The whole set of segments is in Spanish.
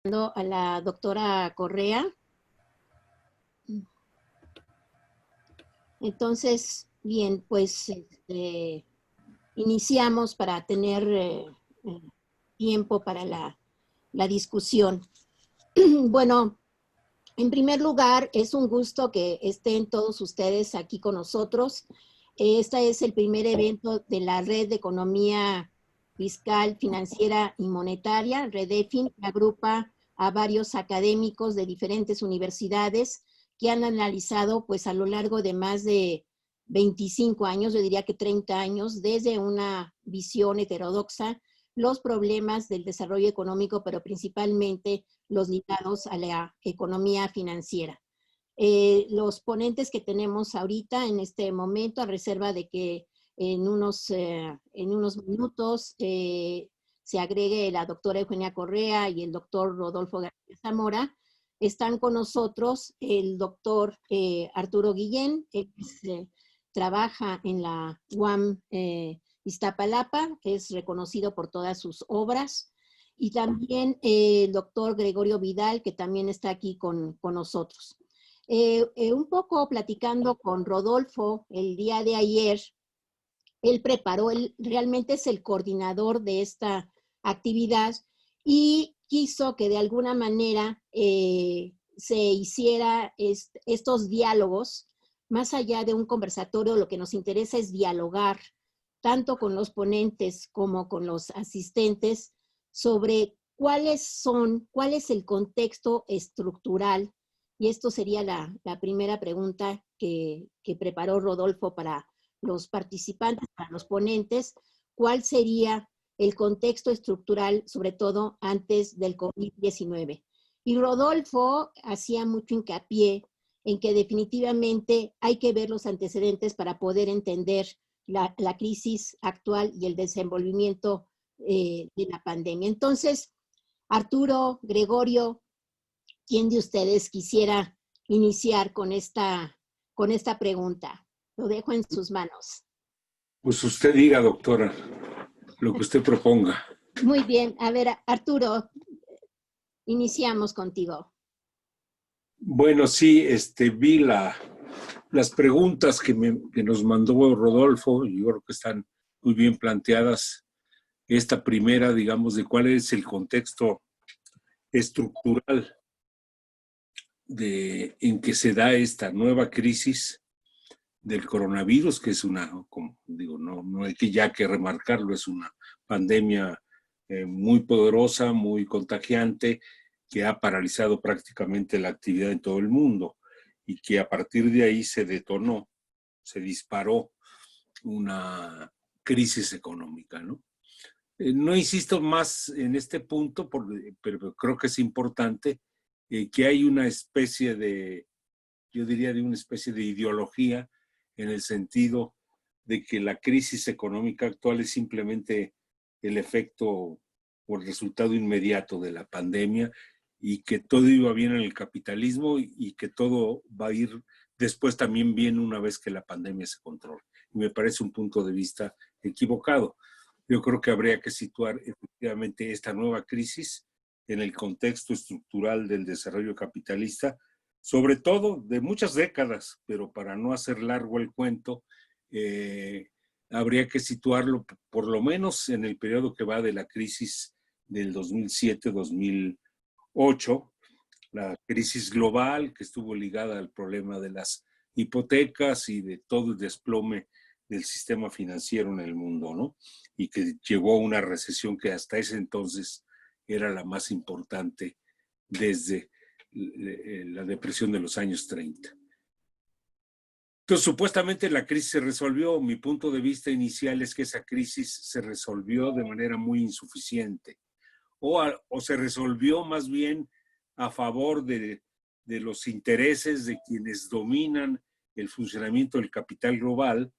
A la doctora Correa. Entonces, bien, pues iniciamos para tener tiempo para la discusión. Bueno, en primer lugar, es un gusto que estén todos ustedes aquí con nosotros. Este es el primer evento de la Red de Economía Fiscal, Financiera y Monetaria, REDEFIN, que agrupa a varios académicos de diferentes universidades que han analizado pues a lo largo de más de 25 años, yo diría que 30 años, desde una visión heterodoxa, los problemas del desarrollo económico, pero principalmente los ligados a la economía financiera. Los ponentes que tenemos ahorita en este momento, a reserva de que en unos minutos se agregue la doctora Eugenia Correa y el doctor Rodolfo García Zamora, están con nosotros el doctor Arturo Guillén, que trabaja en la UAM Iztapalapa, que es reconocido por todas sus obras, y también el doctor Gregorio Vidal, que también está aquí con nosotros. Un poco platicando con Rodolfo el día de ayer, él preparó, él realmente es el coordinador de esta actividad y quiso que de alguna manera se hiciera estos diálogos, más allá de un conversatorio, lo que nos interesa es dialogar tanto con los ponentes como con los asistentes sobre cuál es el contexto estructural, y esto sería la primera pregunta que preparó Rodolfo para los participantes, para los ponentes, cuál sería el contexto estructural, sobre todo antes del COVID-19. Y Rodolfo hacía mucho hincapié en que definitivamente hay que ver los antecedentes para poder entender la crisis actual y el desenvolvimiento de la pandemia. Entonces, Arturo, Gregorio, ¿quién de ustedes quisiera iniciar con esta pregunta? Lo dejo en sus manos. Pues usted diga, doctora, lo que usted proponga. Muy bien. A ver, Arturo, iniciamos contigo. Bueno, sí, vi las preguntas que nos mandó Rodolfo, y yo creo que están muy bien planteadas. Esta primera, digamos, de cuál es el contexto estructural en que se da esta nueva crisis del coronavirus, que es una, como digo, no hay que remarcarlo, es una pandemia muy poderosa, muy contagiante, que ha paralizado prácticamente la actividad en todo el mundo y que a partir de ahí se disparó una crisis económica, ¿no? No insisto más en este punto, pero creo que es importante que hay una especie yo diría de una especie de ideología en el sentido de que la crisis económica actual es simplemente el efecto o el resultado inmediato de la pandemia y que todo iba bien en el capitalismo y que todo va a ir después también bien una vez que la pandemia se controle. Y me parece un punto de vista equivocado. Yo creo que habría que situar efectivamente esta nueva crisis en el contexto estructural del desarrollo capitalista, sobre todo de muchas décadas, pero para no hacer largo el cuento, habría que situarlo por lo menos en el periodo que va de la crisis del 2007-2008, la crisis global que estuvo ligada al problema de las hipotecas y de todo el desplome del sistema financiero en el mundo, ¿no? Y que llevó a una recesión que hasta ese entonces era la más importante desde la depresión de los años 30. Entonces, supuestamente la crisis se resolvió. Mi punto de vista inicial es que esa crisis se resolvió de manera muy insuficiente o se resolvió más bien a favor de los intereses de quienes dominan el funcionamiento del capital global,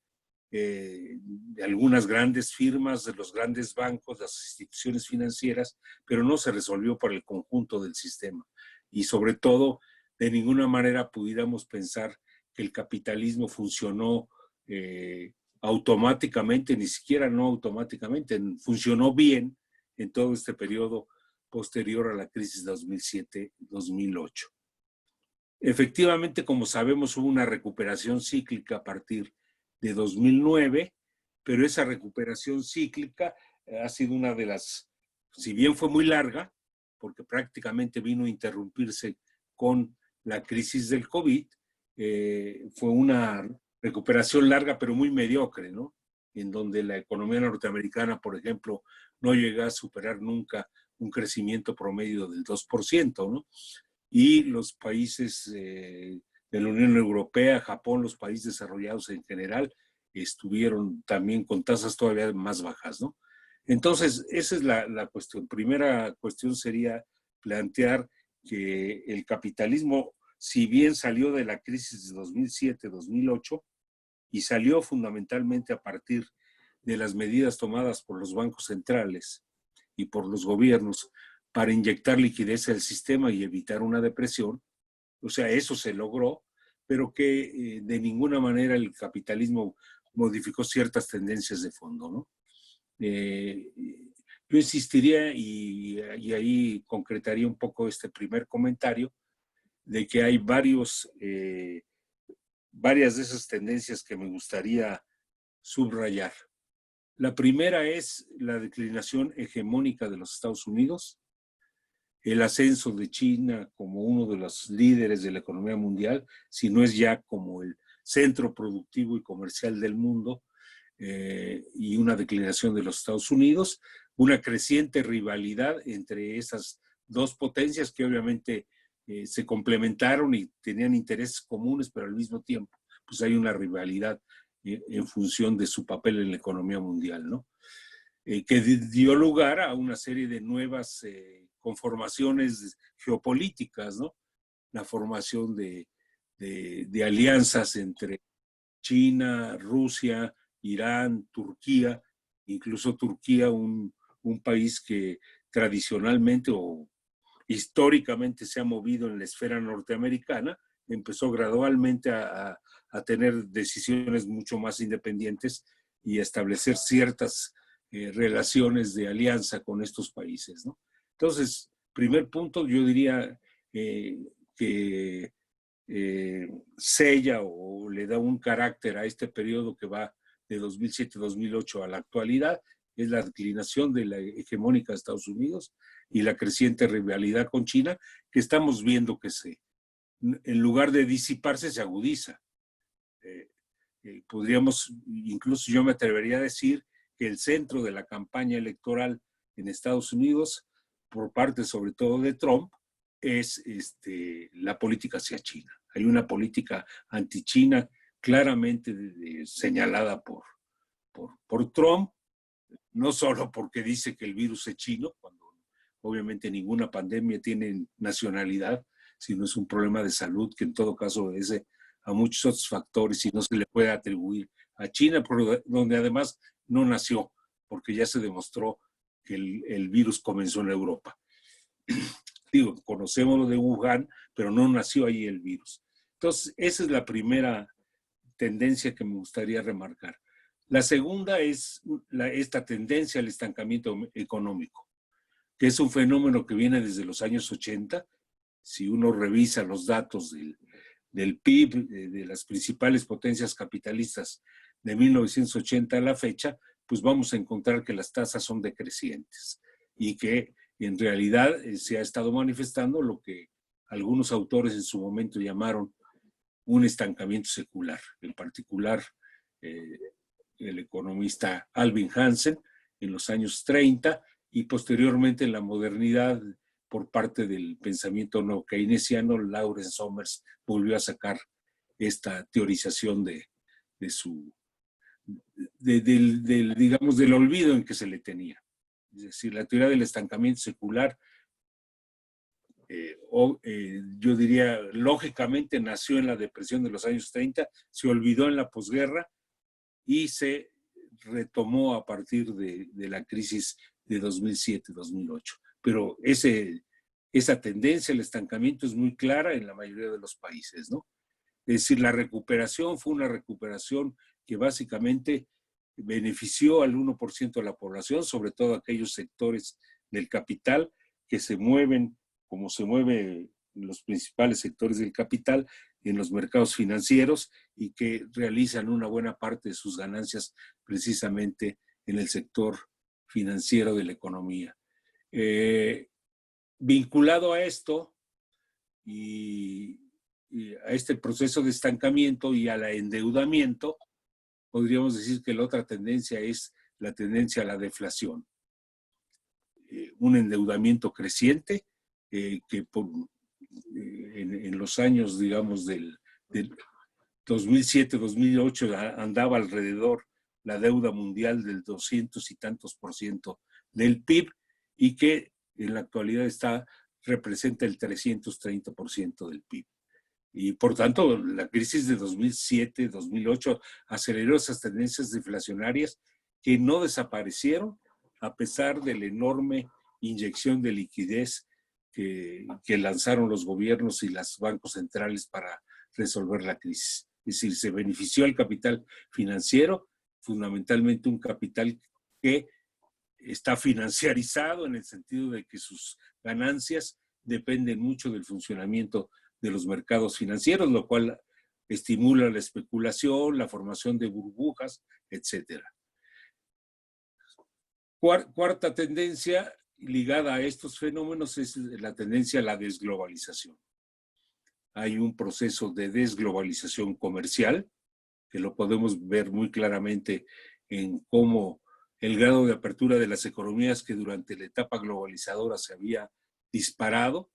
de algunas grandes firmas, de los grandes bancos, las instituciones financieras, pero no se resolvió para el conjunto del sistema. Y sobre todo, de ninguna manera pudiéramos pensar que el capitalismo funcionó automáticamente, ni siquiera no automáticamente, funcionó bien en todo este periodo posterior a la crisis 2007-2008. Efectivamente, como sabemos, hubo una recuperación cíclica a partir de 2009, pero esa recuperación cíclica ha sido una de las, si bien fue muy larga, porque prácticamente vino a interrumpirse con la crisis del COVID, fue una recuperación larga pero muy mediocre, ¿no? En donde la economía norteamericana, por ejemplo, no llegó a superar nunca un crecimiento promedio del 2%, ¿no? Y los países de la Unión Europea, Japón, los países desarrollados en general, estuvieron también con tasas todavía más bajas, ¿no? Entonces, esa es la cuestión. Primera cuestión sería plantear que el capitalismo, si bien salió de la crisis de 2007-2008 y salió fundamentalmente a partir de las medidas tomadas por los bancos centrales y por los gobiernos para inyectar liquidez al sistema y evitar una depresión, o sea, eso se logró, pero que de ninguna manera el capitalismo modificó ciertas tendencias de fondo, ¿no? Yo insistiría y ahí concretaría un poco este primer comentario de que hay varias de esas tendencias que me gustaría subrayar. La primera es la declinación hegemónica de los Estados Unidos, el ascenso de China como uno de los líderes de la economía mundial, si no es ya como el centro productivo y comercial del mundo, y una declinación de los Estados Unidos, una creciente rivalidad entre esas dos potencias que obviamente se complementaron y tenían intereses comunes, pero al mismo tiempo pues hay una rivalidad en función de su papel en la economía mundial, ¿no? Que dio lugar a una serie de nuevas conformaciones geopolíticas, ¿no? La formación de alianzas entre China, Rusia, Irán, Turquía, incluso Turquía, un país que tradicionalmente o históricamente se ha movido en la esfera norteamericana, empezó gradualmente a tener decisiones mucho más independientes y a establecer ciertas relaciones de alianza con estos países, ¿no? Entonces, primer punto, yo diría que sella o le da un carácter a este periodo que va de 2007-2008 a la actualidad, es la declinación de la hegemónica de Estados Unidos y la creciente rivalidad con China, que estamos viendo que en lugar de disiparse, se agudiza. Podríamos, incluso yo me atrevería a decir que el centro de la campaña electoral en Estados Unidos, por parte sobre todo de Trump, es la política hacia China. Hay una política anti-China claramente señalada por Trump, no solo porque dice que el virus es chino, cuando obviamente ninguna pandemia tiene nacionalidad, sino es un problema de salud que en todo caso obedece a muchos otros factores y no se le puede atribuir a China, donde además no nació, porque ya se demostró que el virus comenzó en Europa. Digo, conocemos lo de Wuhan, pero no nació ahí el virus. Entonces, esa es la primera tendencia que me gustaría remarcar. La segunda es esta tendencia al estancamiento económico, que es un fenómeno que viene desde los años 80. Si uno revisa los datos del PIB de las principales potencias capitalistas de 1980 a la fecha, pues vamos a encontrar que las tasas son decrecientes y que en realidad se ha estado manifestando lo que algunos autores en su momento llamaron un estancamiento secular, en particular el economista Alvin Hansen en los años 30 y posteriormente en la modernidad por parte del pensamiento no keynesiano, Lawrence Summers volvió a sacar esta teorización digamos, del olvido en que se le tenía. Es decir, la teoría del estancamiento secular, yo diría, lógicamente nació en la depresión de los años 30, se olvidó en la posguerra y se retomó a partir de la crisis de 2007-2008. Pero esa tendencia al estancamiento es muy clara en la mayoría de los países, ¿no? Es decir, la recuperación fue una recuperación que básicamente benefició al 1% de la población, sobre todo aquellos sectores del capital que se mueven como se mueven los principales sectores del capital en los mercados financieros y que realizan una buena parte de sus ganancias precisamente en el sector financiero de la economía. Vinculado a esto y a este proceso de estancamiento y al endeudamiento, podríamos decir que la otra tendencia es la tendencia a la deflación. Un endeudamiento creciente que en los años, digamos, del 2007-2008 andaba alrededor la deuda mundial del 200 y tantos % del PIB y que en la actualidad representa el 330% del PIB. Y por tanto, la crisis de 2007-2008 aceleró esas tendencias deflacionarias que no desaparecieron a pesar de la enorme inyección de liquidez que lanzaron los gobiernos y los bancos centrales para resolver la crisis. Es decir, se benefició al capital financiero, fundamentalmente un capital que está financiarizado en el sentido de que sus ganancias dependen mucho del funcionamiento de los mercados financieros, lo cual estimula la especulación, la formación de burbujas, etc. Cuarta tendencia ligada a estos fenómenos es la tendencia a la desglobalización. Hay un proceso de desglobalización comercial, que lo podemos ver muy claramente en cómo el grado de apertura de las economías que durante la etapa globalizadora se había disparado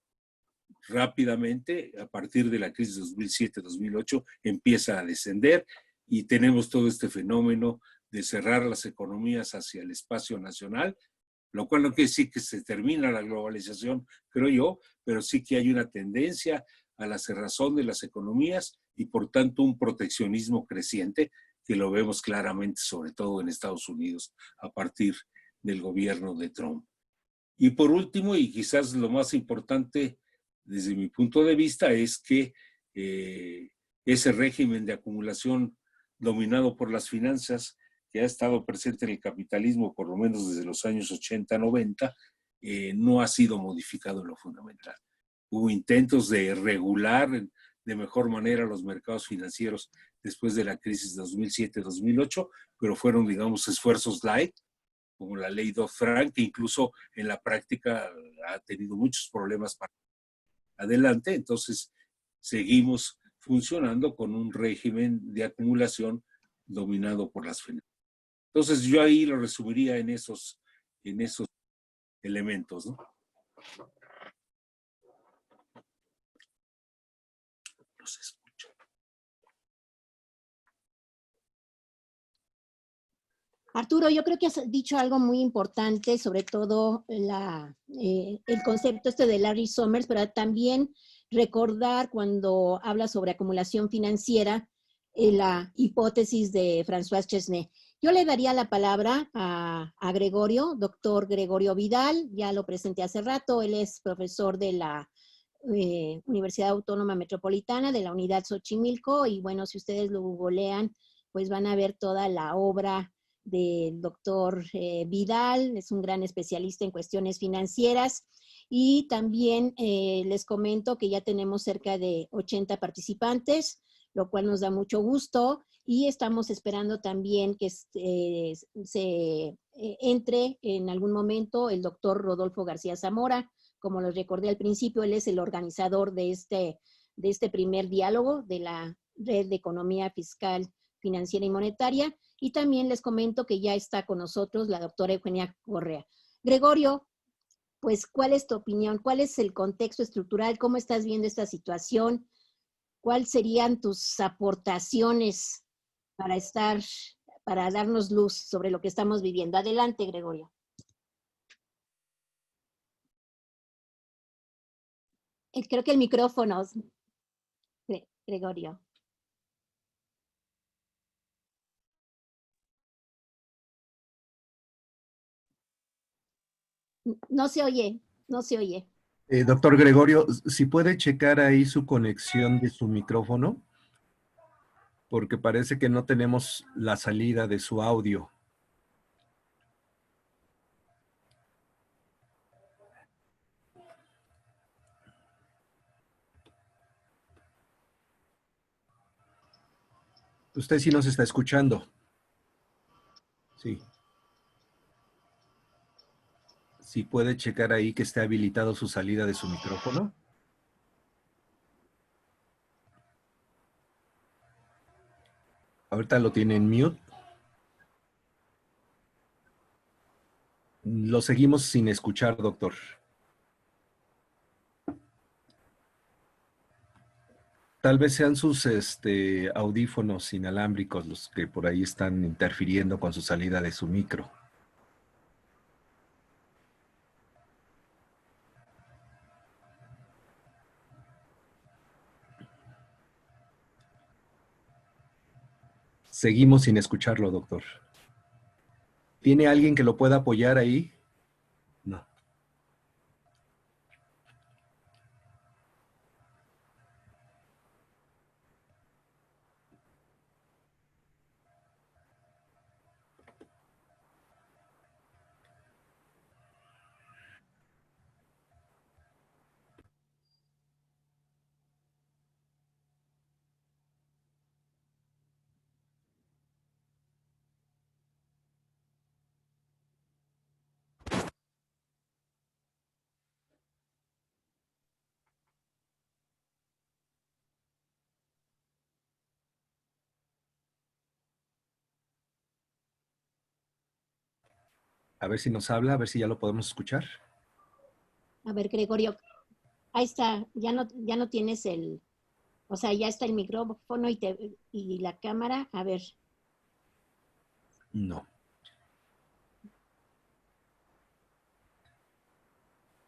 rápidamente, a partir de la crisis 2007-2008, empieza a descender y tenemos todo este fenómeno de cerrar las economías hacia el espacio nacional, lo cual no quiere decir que se termina la globalización, creo yo, pero sí que hay una tendencia a la cerrazón de las economías y por tanto un proteccionismo creciente que lo vemos claramente, sobre todo en Estados Unidos, a partir del gobierno de Trump. Y por último, y quizás lo más importante desde mi punto de vista, es que ese régimen de acumulación dominado por las finanzas, que ha estado presente en el capitalismo por lo menos desde los años 80-90, no ha sido modificado en lo fundamental. Hubo intentos de regular de mejor manera los mercados financieros después de la crisis 2007-2008, pero fueron, digamos, esfuerzos light, como la ley Dodd-Frank, que incluso en la práctica ha tenido muchos problemas para adelante. Entonces, seguimos funcionando con un régimen de acumulación dominado por las finanzas. Entonces, yo ahí lo resumiría en esos elementos, ¿no? Los escucho. Arturo, yo creo que has dicho algo muy importante, sobre todo el concepto de Larry Summers, pero también recordar cuando habla sobre acumulación financiera, la hipótesis de François Chesney. Yo le daría la palabra a Gregorio, doctor Gregorio Vidal, ya lo presenté hace rato, él es profesor de la Universidad Autónoma Metropolitana, de la Unidad Xochimilco, y bueno, si ustedes lo googlean, pues van a ver toda la obra del doctor Vidal, es un gran especialista en cuestiones financieras, y también les comento que ya tenemos cerca de 80 participantes, lo cual nos da mucho gusto, y estamos esperando también que se entre en algún momento el doctor Rodolfo García Zamora. Como les recordé al principio, él es el organizador de este primer diálogo de la Red de Economía Fiscal, Financiera y Monetaria, y también les comento que ya está con nosotros la doctora Eugenia Correa. Gregorio, pues, ¿cuál es tu opinión? ¿Cuál es el contexto estructural? ¿Cómo estás viendo esta situación? ¿Cuáles serían tus aportaciones para darnos luz sobre lo que estamos viviendo? Adelante, Gregorio. Creo que el micrófono, Gregorio. No se oye, no se oye. Doctor Gregorio, si puede checar ahí su conexión de su micrófono, porque parece que no tenemos la salida de su audio. Usted sí nos está escuchando. Sí. Si puede checar ahí que esté habilitado su salida de su micrófono. Ahorita lo tiene en mute. Lo seguimos sin escuchar, doctor. Tal vez sean sus audífonos inalámbricos los que por ahí están interfiriendo con su salida de su micro. Seguimos sin escucharlo, doctor. ¿Tiene alguien que lo pueda apoyar ahí? No. A ver si nos habla, a ver si ya lo podemos escuchar. A ver, Gregorio, ahí está, ya no tienes o sea, ya está el micrófono y la cámara. A ver. No.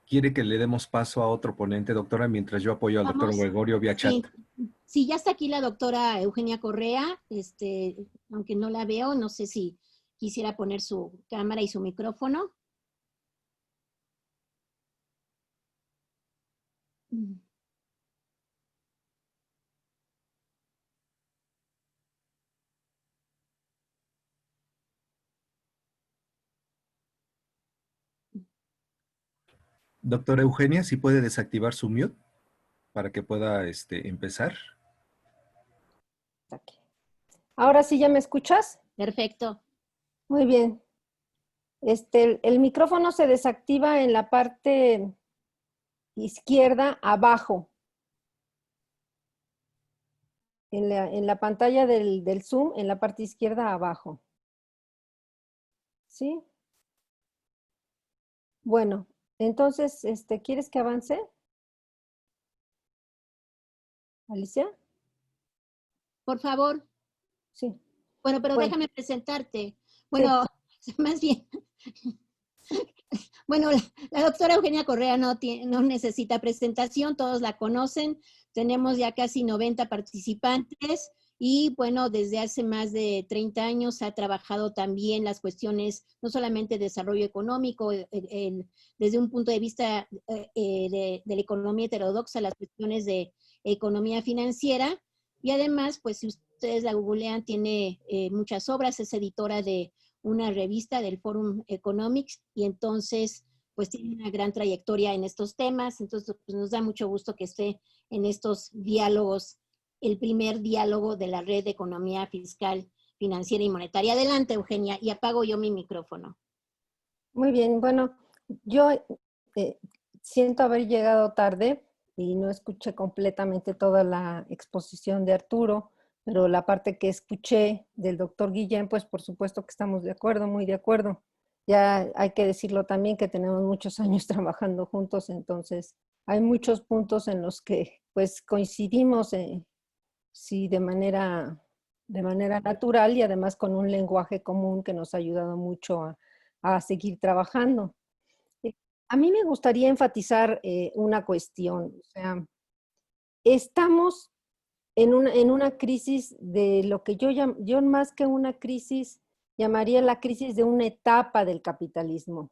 ¿Quiere que le demos paso a otro ponente, doctora, mientras yo apoyo al doctor Gregorio vía chat? Sí, ya está aquí la doctora Eugenia Correa, aunque no la veo, no sé si quisiera poner su cámara y su micrófono. Doctora Eugenia, ¿sí puede desactivar su mute para que pueda empezar? Ahora sí, ¿ya me escuchas? Perfecto. Muy bien. El micrófono se desactiva en la parte izquierda abajo. En la pantalla del Zoom, en la parte izquierda abajo. ¿Sí? Bueno, entonces, ¿quieres que avance? ¿Alicia? Por favor. Sí. Bueno, pero Bueno. déjame presentarte. Bueno, sí. Más bien. Bueno, la doctora Eugenia Correa no necesita presentación, todos la conocen. Tenemos ya casi 90 participantes y bueno, desde hace más de 30 años ha trabajado también las cuestiones, no solamente de desarrollo económico, desde un punto de vista de la economía heterodoxa, las cuestiones de economía financiera. Y además, pues si ustedes la googlean, tiene muchas obras, es editora de una revista del Forum Economics y entonces pues tiene una gran trayectoria en estos temas, entonces pues, nos da mucho gusto que esté en estos diálogos, el primer diálogo de la Red de Economía Fiscal, Financiera y Monetaria. Adelante, Eugenia, y apago yo mi micrófono. Muy bien, bueno, yo siento haber llegado tarde y no escuché completamente toda la exposición de Arturo, pero la parte que escuché del doctor Guillén, pues por supuesto que estamos de acuerdo, muy de acuerdo. Ya hay que decirlo también que tenemos muchos años trabajando juntos, entonces hay muchos puntos en los que pues coincidimos, sí, de manera natural y además con un lenguaje común que nos ha ayudado mucho a seguir trabajando. A mí me gustaría enfatizar una cuestión, o sea, estamos en una crisis de lo que yo más que una crisis llamaría la crisis de una etapa del capitalismo,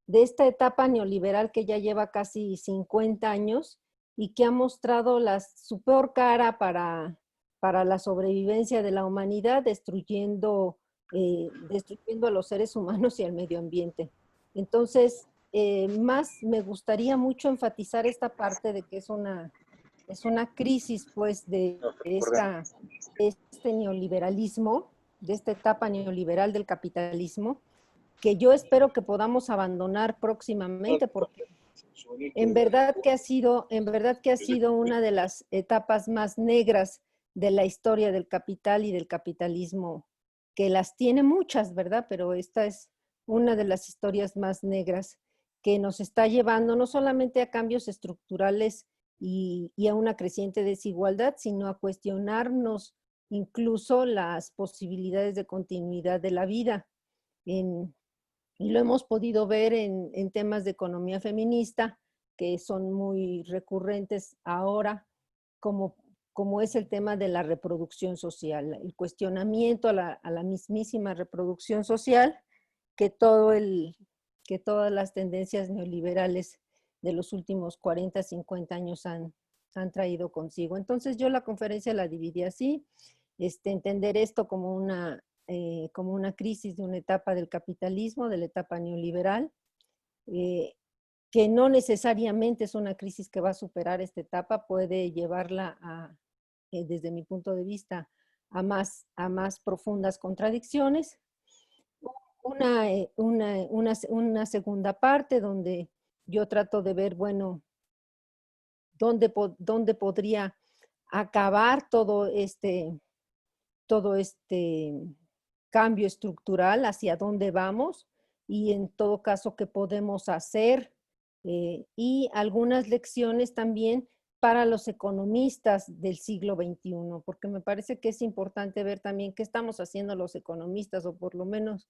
de esta etapa neoliberal que ya lleva casi 50 años y que ha mostrado su peor cara para la sobrevivencia de la humanidad, destruyendo a los seres humanos y al medio ambiente. Entonces, más me gustaría mucho enfatizar esta parte de que es una es una crisis pues de este neoliberalismo, de esta etapa neoliberal del capitalismo, que yo espero que podamos abandonar próximamente, porque en verdad que ha sido una de las etapas más negras de la historia del capital y del capitalismo, que las tiene muchas, ¿verdad? Pero esta es una de las historias más negras que nos está llevando no solamente a cambios estructurales y a una creciente desigualdad, sino a cuestionarnos incluso las posibilidades de continuidad de la vida. Y lo hemos podido ver en temas de economía feminista, que son muy recurrentes ahora, como es el tema de la reproducción social, el cuestionamiento a la mismísima reproducción social que todas las tendencias neoliberales de los últimos 40, 50 años han traído consigo. Entonces yo la conferencia la dividí así, entender esto como una crisis de una etapa del capitalismo, de la etapa neoliberal, que no necesariamente es una crisis que va a superar esta etapa, puede llevarla desde mi punto de vista, a más profundas contradicciones. Una segunda parte donde yo trato de ver, bueno, dónde podría acabar todo este cambio estructural, hacia dónde vamos y en todo caso qué podemos hacer, y algunas lecciones también para los economistas del siglo XXI, porque me parece que es importante ver también qué estamos haciendo los economistas, o por lo menos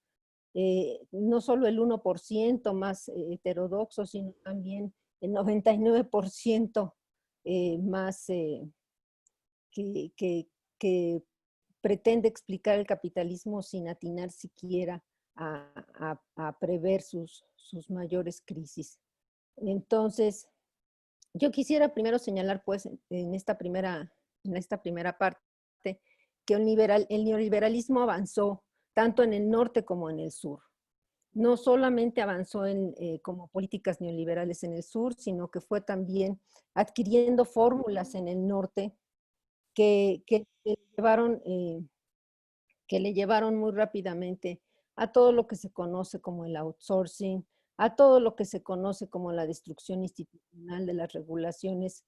no solo el 1% más heterodoxo, sino también el 99% más que pretende explicar el capitalismo sin atinar siquiera a prever sus mayores crisis. Entonces, yo quisiera primero señalar, pues, en esta primera parte, que el neoliberalismo avanzó tanto en el norte como en el sur. No solamente avanzó como políticas neoliberales en el sur, sino que fue también adquiriendo fórmulas en el norte que le llevaron muy rápidamente a todo lo que se conoce como el outsourcing, a todo lo que se conoce como la destrucción institucional de las regulaciones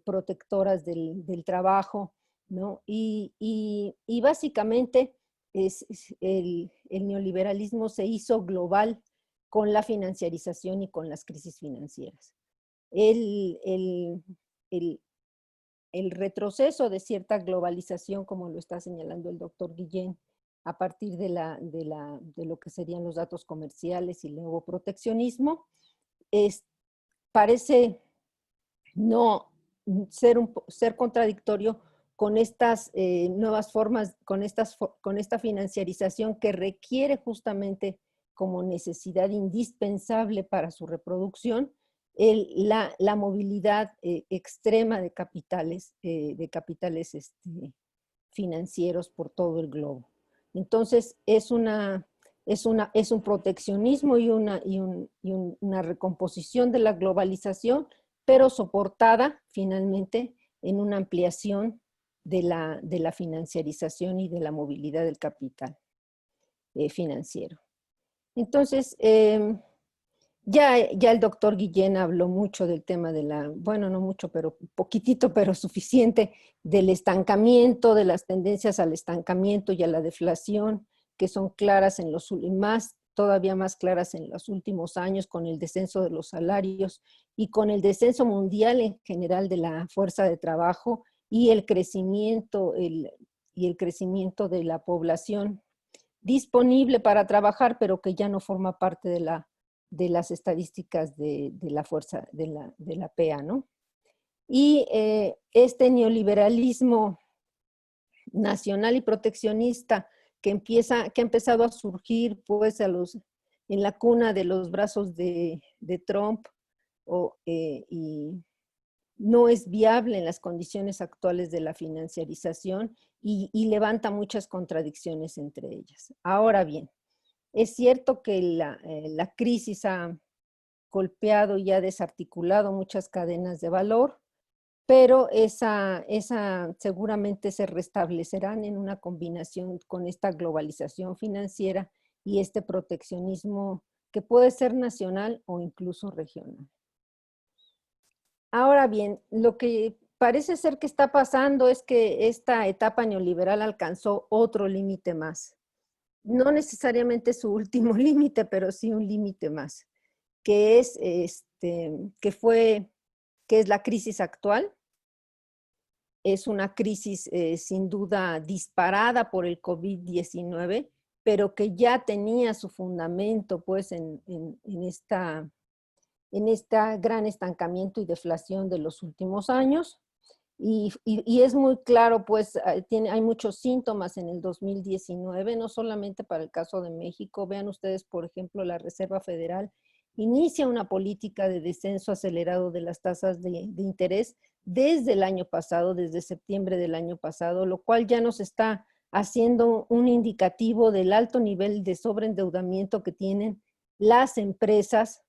protectoras del trabajo, ¿no? Y básicamente el neoliberalismo se hizo global con la financiarización y con las crisis financieras. El retroceso de cierta globalización, como lo está señalando el doctor Guillén, a partir de lo que serían los datos comerciales y luego proteccionismo, parece no ser contradictorio con estas nuevas formas, con esta financiarización que requiere justamente como necesidad indispensable para su reproducción la movilidad extrema de capitales financieros por todo el globo. Entonces es un proteccionismo y una recomposición de la globalización, pero soportada finalmente en una ampliación de la financiarización y de la movilidad del capital financiero. Entonces, ya el doctor Guillén habló mucho del tema bueno, no mucho, pero poquitito, pero suficiente, del estancamiento, de las tendencias al estancamiento y a la deflación, que son claras todavía más claras en los últimos años, con el descenso de los salarios y con el descenso mundial en general de la fuerza de trabajo y el crecimiento de la población disponible para trabajar, pero que ya no forma parte de las estadísticas de la fuerza de la PEA, ¿no? Y este neoliberalismo nacional y proteccionista que ha empezado a surgir pues en la cuna de los brazos de Trump y no es viable en las condiciones actuales de la financiarización y levanta muchas contradicciones entre ellas. Ahora bien, es cierto que la crisis ha golpeado y ha desarticulado muchas cadenas de valor, pero esa seguramente se restablecerán en una combinación con esta globalización financiera y este proteccionismo que puede ser nacional o incluso regional. Ahora bien, lo que parece ser que está pasando es que esta etapa neoliberal alcanzó otro límite más. No necesariamente su último límite, pero sí un límite más, que es, que es la crisis actual. Es una crisis sin duda disparada por el COVID-19, pero que ya tenía su fundamento pues en este gran estancamiento y deflación de los últimos años. Y es muy claro, pues hay muchos síntomas en el 2019, no solamente para el caso de México. Vean ustedes, por ejemplo, la Reserva Federal inicia una política de descenso acelerado de las tasas de interés desde el año pasado, desde septiembre del año pasado, lo cual ya nos está haciendo un indicativo del alto nivel de sobreendeudamiento que tienen las empresas.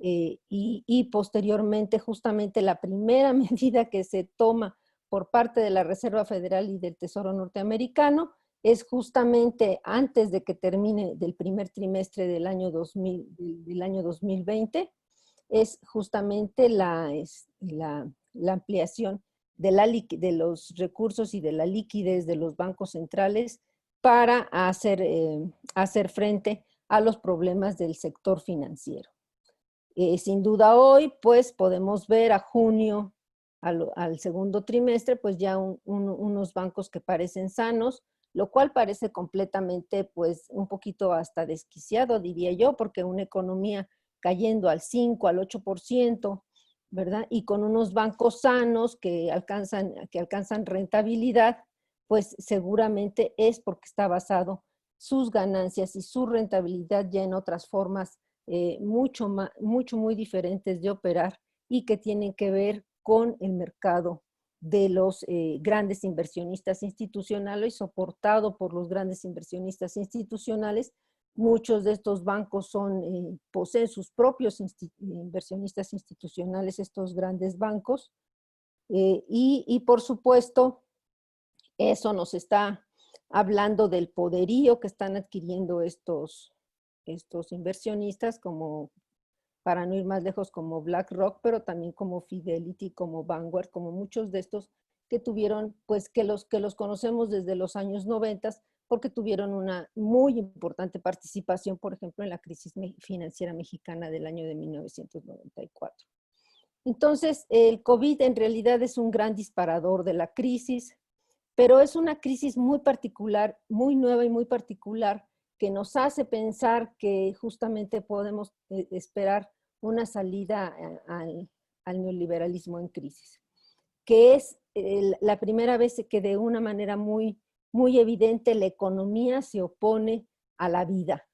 Y posteriormente justamente la primera medida que se toma por parte de la Reserva Federal y del Tesoro norteamericano es justamente antes de que termine del primer trimestre del año 2020, es justamente la ampliación de los recursos y de la liquidez de los bancos centrales para hacer frente a los problemas del sector financiero. Sin duda hoy, pues podemos ver a junio, al segundo trimestre, pues ya unos bancos que parecen sanos, lo cual parece completamente, pues un poquito hasta desquiciado, diría yo, porque una economía cayendo al 5, al 8%, ¿verdad? Y con unos bancos sanos que alcanzan rentabilidad, pues seguramente es porque está basado sus ganancias y su rentabilidad ya en otras formas muy diferentes de operar y que tienen que ver con el mercado de los grandes inversionistas institucionales, soportado por los grandes inversionistas institucionales. Muchos de estos bancos poseen sus propios inversionistas institucionales, estos grandes bancos, y por supuesto, eso nos está hablando del poderío que están adquiriendo estos inversionistas, como, para no ir más lejos, como BlackRock, pero también como Fidelity, como Vanguard, como muchos de estos que tuvieron, pues que los conocemos desde los años 90, porque tuvieron una muy importante participación, por ejemplo, en la crisis financiera mexicana del año de 1994. Entonces, el COVID en realidad es un gran disparador de la crisis, pero es una crisis muy particular, muy nueva y muy particular, que nos hace pensar que justamente podemos esperar una salida al neoliberalismo en crisis, que es la primera vez que de una manera muy evidente la economía se opone a la vida,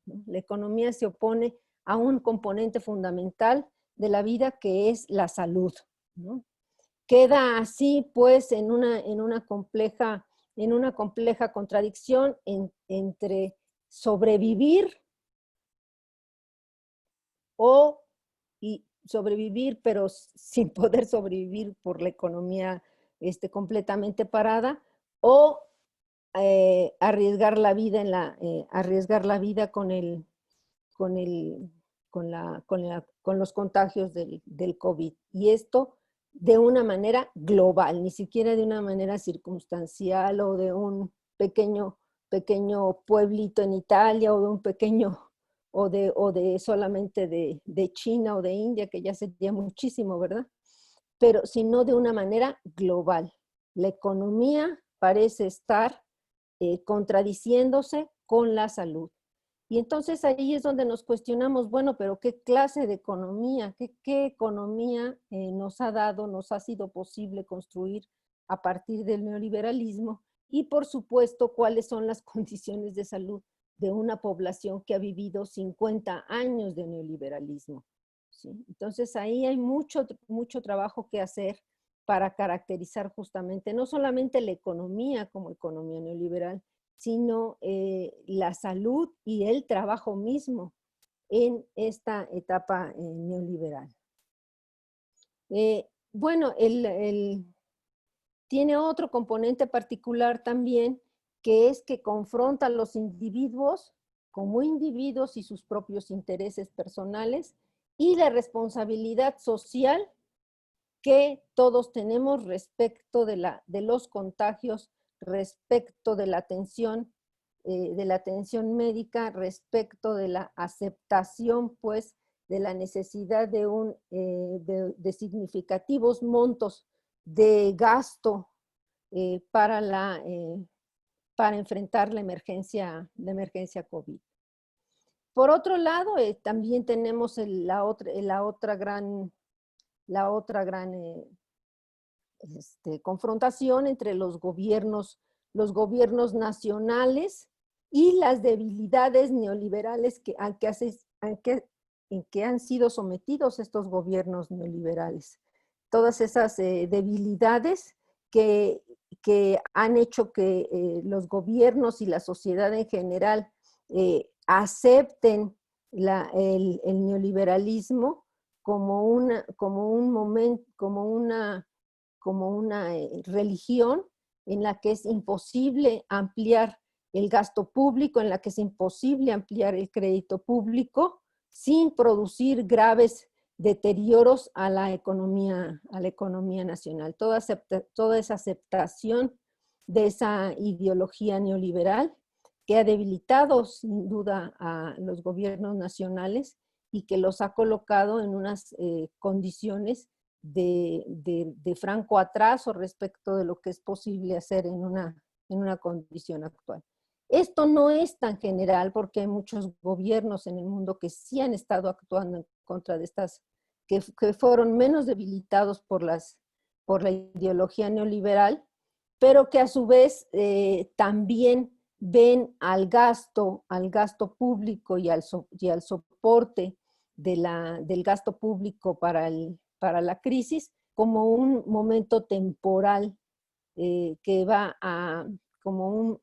¿no? La economía se opone a un componente fundamental de la vida que es la salud, ¿no? Queda así pues en una compleja contradicción entre sobrevivir sobrevivir, pero sin poder sobrevivir por la economía completamente parada, o arriesgar la vida con los contagios del COVID. Y esto de una manera global, ni siquiera de una manera circunstancial o de un pequeño pueblito en Italia o de un pequeño o de solamente de China o de India, que ya sería muchísimo, ¿verdad? Pero sino de una manera global. La economía parece estar contradiciéndose con la salud. Y entonces ahí es donde nos cuestionamos, bueno, pero ¿qué clase de economía, qué economía nos ha sido posible construir a partir del neoliberalismo? Y por supuesto, ¿cuáles son las condiciones de salud de una población que ha vivido 50 años de neoliberalismo? ¿Sí? Entonces ahí hay mucho trabajo que hacer para caracterizar justamente no solamente la economía como economía neoliberal, sino la salud y el trabajo mismo en esta etapa neoliberal. Bueno, tiene otro componente particular también, que es que confronta a los individuos como individuos y sus propios intereses personales y la responsabilidad social que todos tenemos respecto de los contagios, respecto de la atención médica, respecto de la aceptación, pues, de la necesidad de significativos montos de gasto para enfrentar la emergencia COVID. Por otro lado, también tenemos la otra gran confrontación entre los gobiernos nacionales y las debilidades neoliberales en que han sido sometidos estos gobiernos neoliberales. Todas esas debilidades que han hecho que los gobiernos y la sociedad en general acepten el neoliberalismo como una religión en la que es imposible ampliar el gasto público, en la que es imposible ampliar el crédito público sin producir graves deterioros a la economía nacional. Toda esa aceptación de esa ideología neoliberal que ha debilitado sin duda a los gobiernos nacionales y que los ha colocado en unas condiciones de franco atraso respecto de lo que es posible hacer en una condición actual. Esto no es tan general porque hay muchos gobiernos en el mundo que sí han estado actuando en contra de estas, que fueron menos debilitados por la ideología neoliberal, pero que a su vez también ven al gasto público y al soporte del gasto público para la crisis como un momento temporal que va como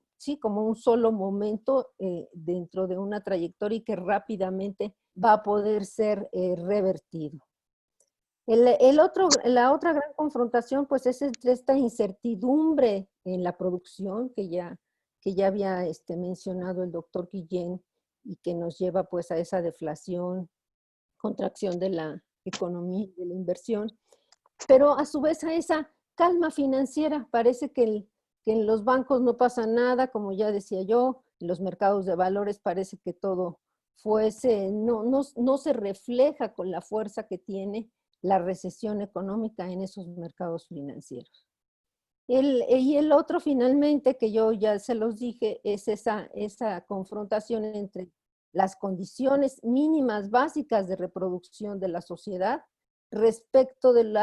un solo momento dentro de una trayectoria y que rápidamente va a poder ser revertido. La otra gran confrontación pues es entre esta incertidumbre en la producción que ya había mencionado el doctor Guillén y que nos lleva pues a esa deflación, contracción de la economía, de la inversión, pero a su vez a esa calma financiera. Parece que en los bancos no pasa nada, como ya decía yo, en los mercados de valores parece que todo no se refleja con la fuerza que tiene la recesión económica en esos mercados financieros. Y el otro finalmente, que yo ya se los dije, es esa confrontación entre las condiciones mínimas básicas de reproducción de la sociedad respecto del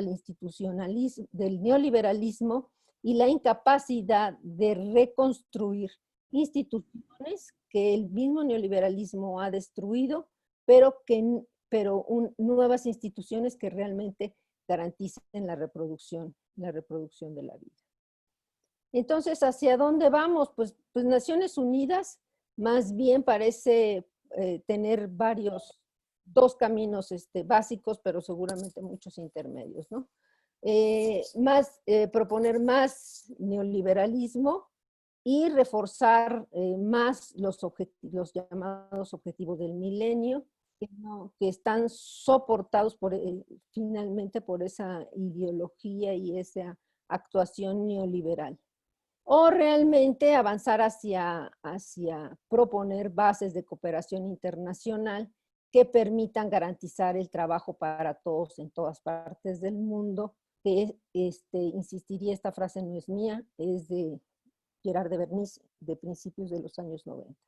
institucionalismo, del neoliberalismo y la incapacidad de reconstruir instituciones que el mismo neoliberalismo ha destruido, pero nuevas instituciones que realmente garanticen la reproducción de la vida. Entonces, ¿hacia dónde vamos? Pues Naciones Unidas más bien parece tener dos caminos básicos, pero seguramente muchos intermedios, ¿no? Proponer más neoliberalismo y reforzar más los llamados objetivos del milenio, que están soportados finalmente por esa ideología y esa actuación neoliberal. O realmente avanzar hacia proponer bases de cooperación internacional que permitan garantizar el trabajo para todos en todas partes del mundo, que insistiría, esta frase no es mía, es de Gerard de Bernis, de principios de los años 90.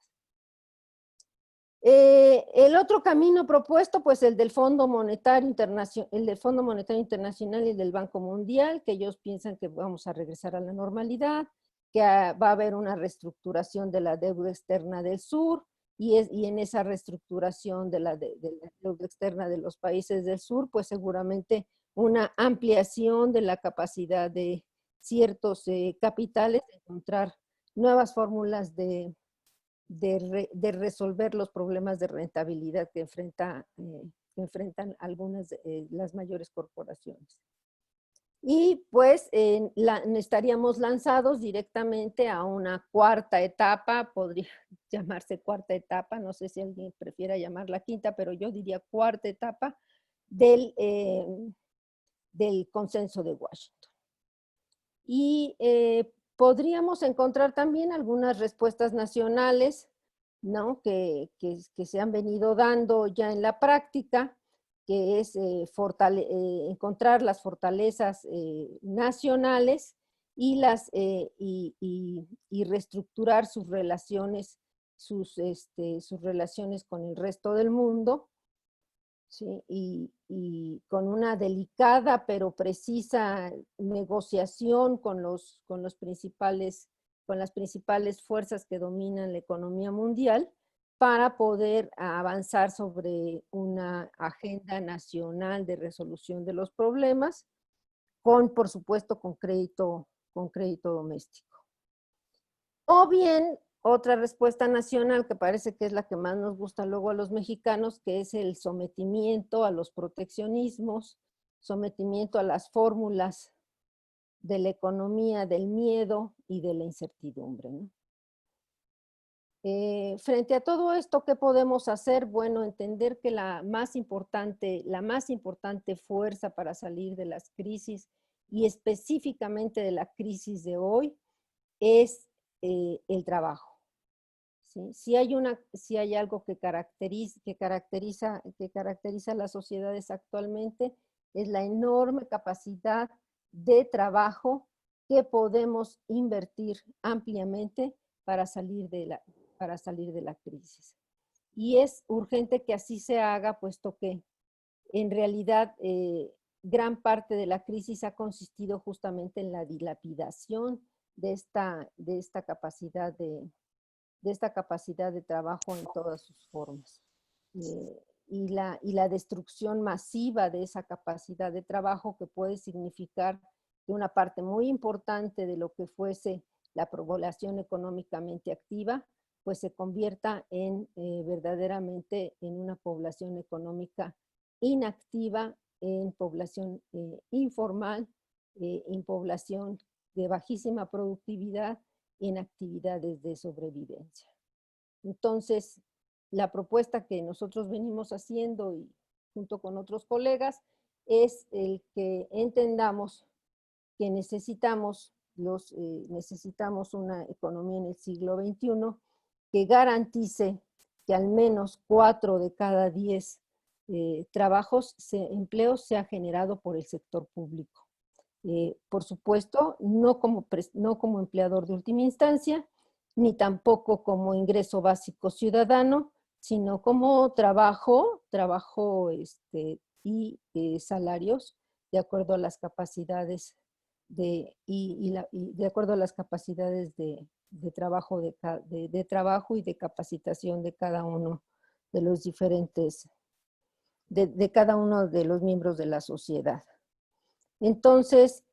El otro camino propuesto, pues el del Fondo Monetario Internacional, y el del Banco Mundial, que ellos piensan que vamos a regresar a la normalidad, que va a haber una reestructuración de la deuda externa del sur, y en esa reestructuración de la deuda externa de los países del sur, pues seguramente una ampliación de la capacidad de ciertos capitales de encontrar nuevas fórmulas de resolver los problemas de rentabilidad que enfrenta enfrentan algunas de las mayores corporaciones. Y pues estaríamos lanzados directamente a una cuarta etapa, podría llamarse cuarta etapa, no sé si alguien prefiera llamarla quinta, pero yo diría cuarta etapa del consenso de Washington. Y podríamos encontrar también algunas respuestas nacionales, ¿no? que se han venido dando ya en la práctica, que es encontrar las fortalezas nacionales y, y reestructurar sus relaciones, sus relaciones con el resto del mundo, ¿sí? Y con una delicada pero precisa negociación con las principales fuerzas que dominan la economía mundial, para poder avanzar sobre una agenda nacional de resolución de los problemas, por supuesto, con crédito doméstico. O bien, otra respuesta nacional que parece que es la que más nos gusta luego a los mexicanos, que es el sometimiento a los proteccionismos, sometimiento a las fórmulas de la economía del miedo y de la incertidumbre, ¿no? Frente a todo esto, ¿qué podemos hacer? Bueno, entender que la más importante fuerza para salir de las crisis, y específicamente de la crisis de hoy, es el trabajo. ¿Sí? Si hay algo que caracteriza a las sociedades actualmente, es la enorme capacidad de trabajo que podemos invertir ampliamente para salir de la crisis. Y es urgente que así se haga, puesto que en realidad gran parte de la crisis ha consistido justamente en la dilapidación de esta capacidad de trabajo en todas sus formas. Y la destrucción masiva de esa capacidad de trabajo, que puede significar que una parte muy importante de lo que fuese la población económicamente activa, pues se convierta verdaderamente en una población económica inactiva, en población informal, en población de bajísima productividad y en actividades de sobrevivencia. Entonces, la propuesta que nosotros venimos haciendo, y junto con otros colegas, es el que entendamos que necesitamos una economía en el siglo XXI que garantice que al menos 4 de cada 10 empleos sea generado por el sector público. Por supuesto, no como empleador de última instancia, ni tampoco como ingreso básico ciudadano, sino como trabajo y salarios de acuerdo a las capacidades de acuerdo a las capacidades de trabajo y de capacitación de cada uno de los diferentes, de cada uno de los miembros de la sociedad. Entonces,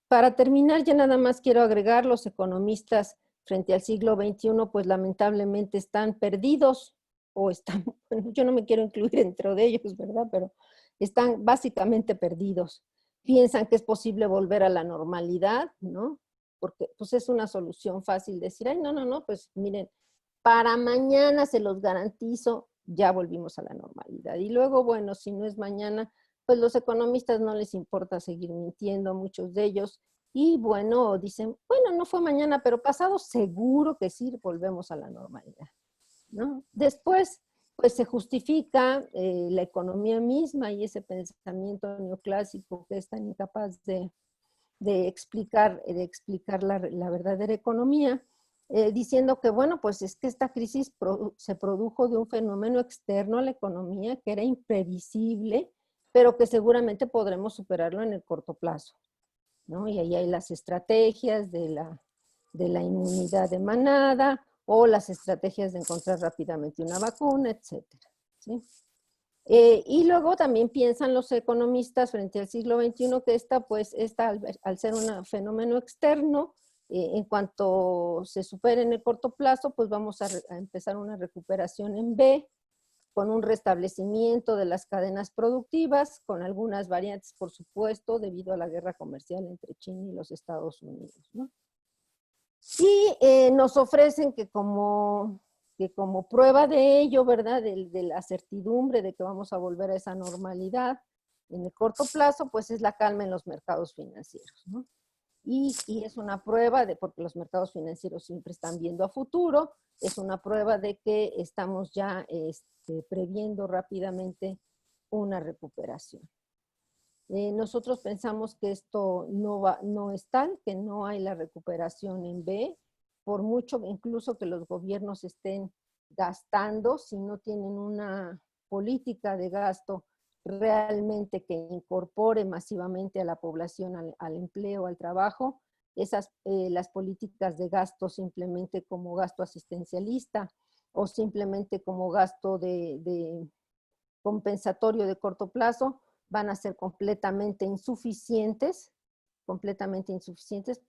para terminar, ya nada más quiero agregar: los economistas frente al siglo XXI, pues lamentablemente están perdidos, bueno, yo no me quiero incluir dentro de ellos, ¿verdad? Pero están básicamente perdidos. Piensan que es posible volver a la normalidad, ¿no? Porque pues es una solución fácil decir, ay, no, pues miren, para mañana se los garantizo, ya volvimos a la normalidad. Y luego, bueno, si no es mañana, pues los economistas no les importa seguir mintiendo, muchos de ellos, y bueno, dicen, bueno, no fue mañana, pero pasado seguro que sí, volvemos a la normalidad, ¿no? Después, pues se justifica la economía misma y ese pensamiento neoclásico que es tan incapaz de explicar la verdadera economía, diciendo que, bueno, pues es que esta crisis se produjo de un fenómeno externo a la economía que era imprevisible, pero que seguramente podremos superarlo en el corto plazo, ¿no? Y ahí hay las estrategias de la inmunidad de manada, o las estrategias de encontrar rápidamente una vacuna, etcétera, ¿sí? Y luego también piensan los economistas frente al siglo XXI que al ser un fenómeno externo, en cuanto se supere en el corto plazo, pues vamos a empezar una recuperación en V, con un restablecimiento de las cadenas productivas, con algunas variantes, por supuesto, debido a la guerra comercial entre China y los Estados Unidos, ¿no? Y nos ofrecen que como prueba de ello, ¿verdad?, de la certidumbre de que vamos a volver a esa normalidad en el corto plazo, pues es la calma en los mercados financieros, ¿no? Y es una prueba porque los mercados financieros siempre están viendo a futuro, es una prueba de que estamos ya previendo rápidamente una recuperación. Nosotros pensamos que esto no es tal, que no hay la recuperación en B, por mucho incluso que los gobiernos estén gastando, si no tienen una política de gasto realmente que incorpore masivamente a la población al empleo, al trabajo, las políticas de gasto simplemente como gasto asistencialista o simplemente como gasto de compensatorio de corto plazo, van a ser completamente insuficientes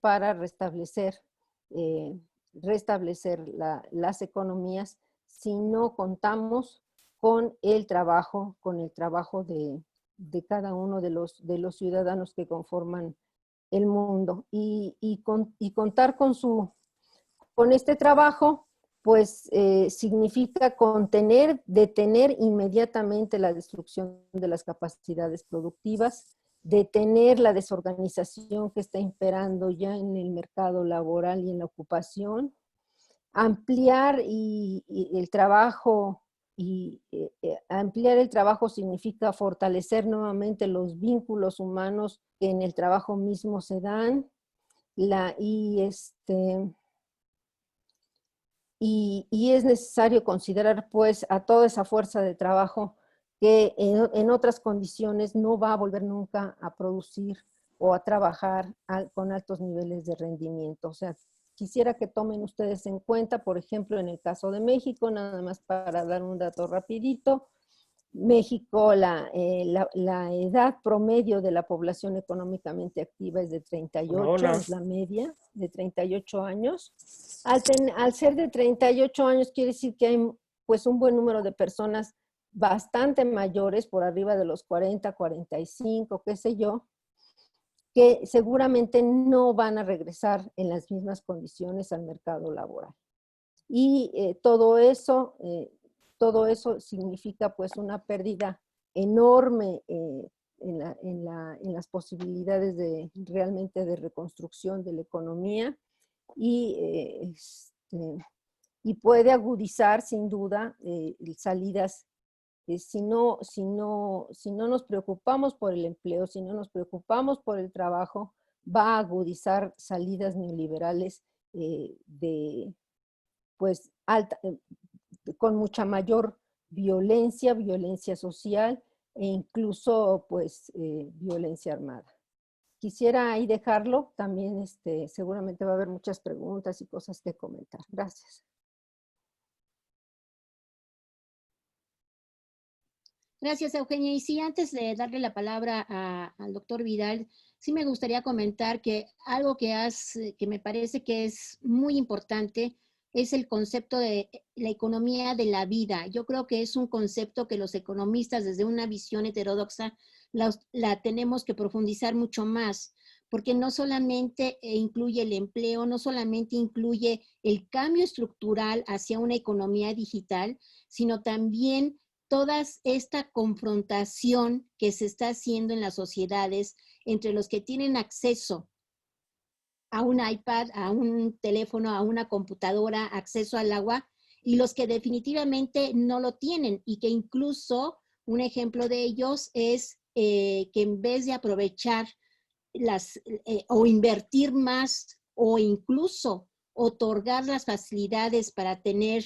para restablecer las economías si no contamos con el trabajo de cada uno de los ciudadanos que conforman el mundo. Y contar con este trabajo, pues significa detener inmediatamente la destrucción de las capacidades productivas, detener la desorganización que está imperando ya en el mercado laboral y en la ocupación, ampliar el trabajo. Ampliar el trabajo significa fortalecer nuevamente los vínculos humanos que en el trabajo mismo se dan, y es necesario considerar pues a toda esa fuerza de trabajo que en otras condiciones no va a volver nunca a producir o a trabajar con altos niveles de rendimiento. O sea, quisiera que tomen ustedes en cuenta, por ejemplo, en el caso de México, nada más para dar un dato rapidito, México, la edad promedio de la población económicamente activa es de 38, Hola. es la media de 38 años. Al ser de 38 años quiere decir que hay pues un buen número de personas bastante mayores, por arriba de los 40, 45, qué sé yo, que seguramente no van a regresar en las mismas condiciones al mercado laboral. Y todo eso significa pues una pérdida enorme en las posibilidades realmente de reconstrucción de la economía y puede agudizar sin duda salidas. Si no nos preocupamos por el empleo, si no nos preocupamos por el trabajo, va a agudizar salidas neoliberales pues con mucha mayor violencia social e incluso pues violencia armada. Quisiera ahí dejarlo, también seguramente va a haber muchas preguntas y cosas que comentar. Gracias. Gracias, Eugenia. Y sí, antes de darle la palabra al doctor Vidal, sí me gustaría comentar que algo que me parece que es muy importante es el concepto de la economía de la vida. Yo creo que es un concepto que los economistas, desde una visión heterodoxa, la tenemos que profundizar mucho más, porque no solamente incluye el empleo, no solamente incluye el cambio estructural hacia una economía digital, sino también toda esta confrontación que se está haciendo en las sociedades entre los que tienen acceso a un iPad, a un teléfono, a una computadora, acceso al agua, y los que definitivamente no lo tienen, y que incluso un ejemplo de ellos es que en vez de aprovechar o invertir más, o incluso otorgar las facilidades para tener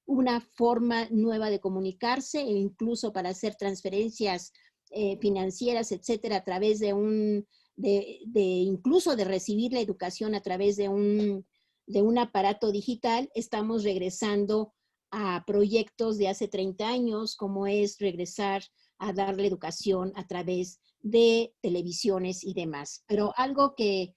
una forma nueva de comunicarse, e incluso para hacer transferencias financieras, etcétera, a través de incluso de recibir la educación a través de un aparato digital, estamos regresando a proyectos de hace 30 años, como es regresar a darle educación a través de televisiones y demás. Pero algo que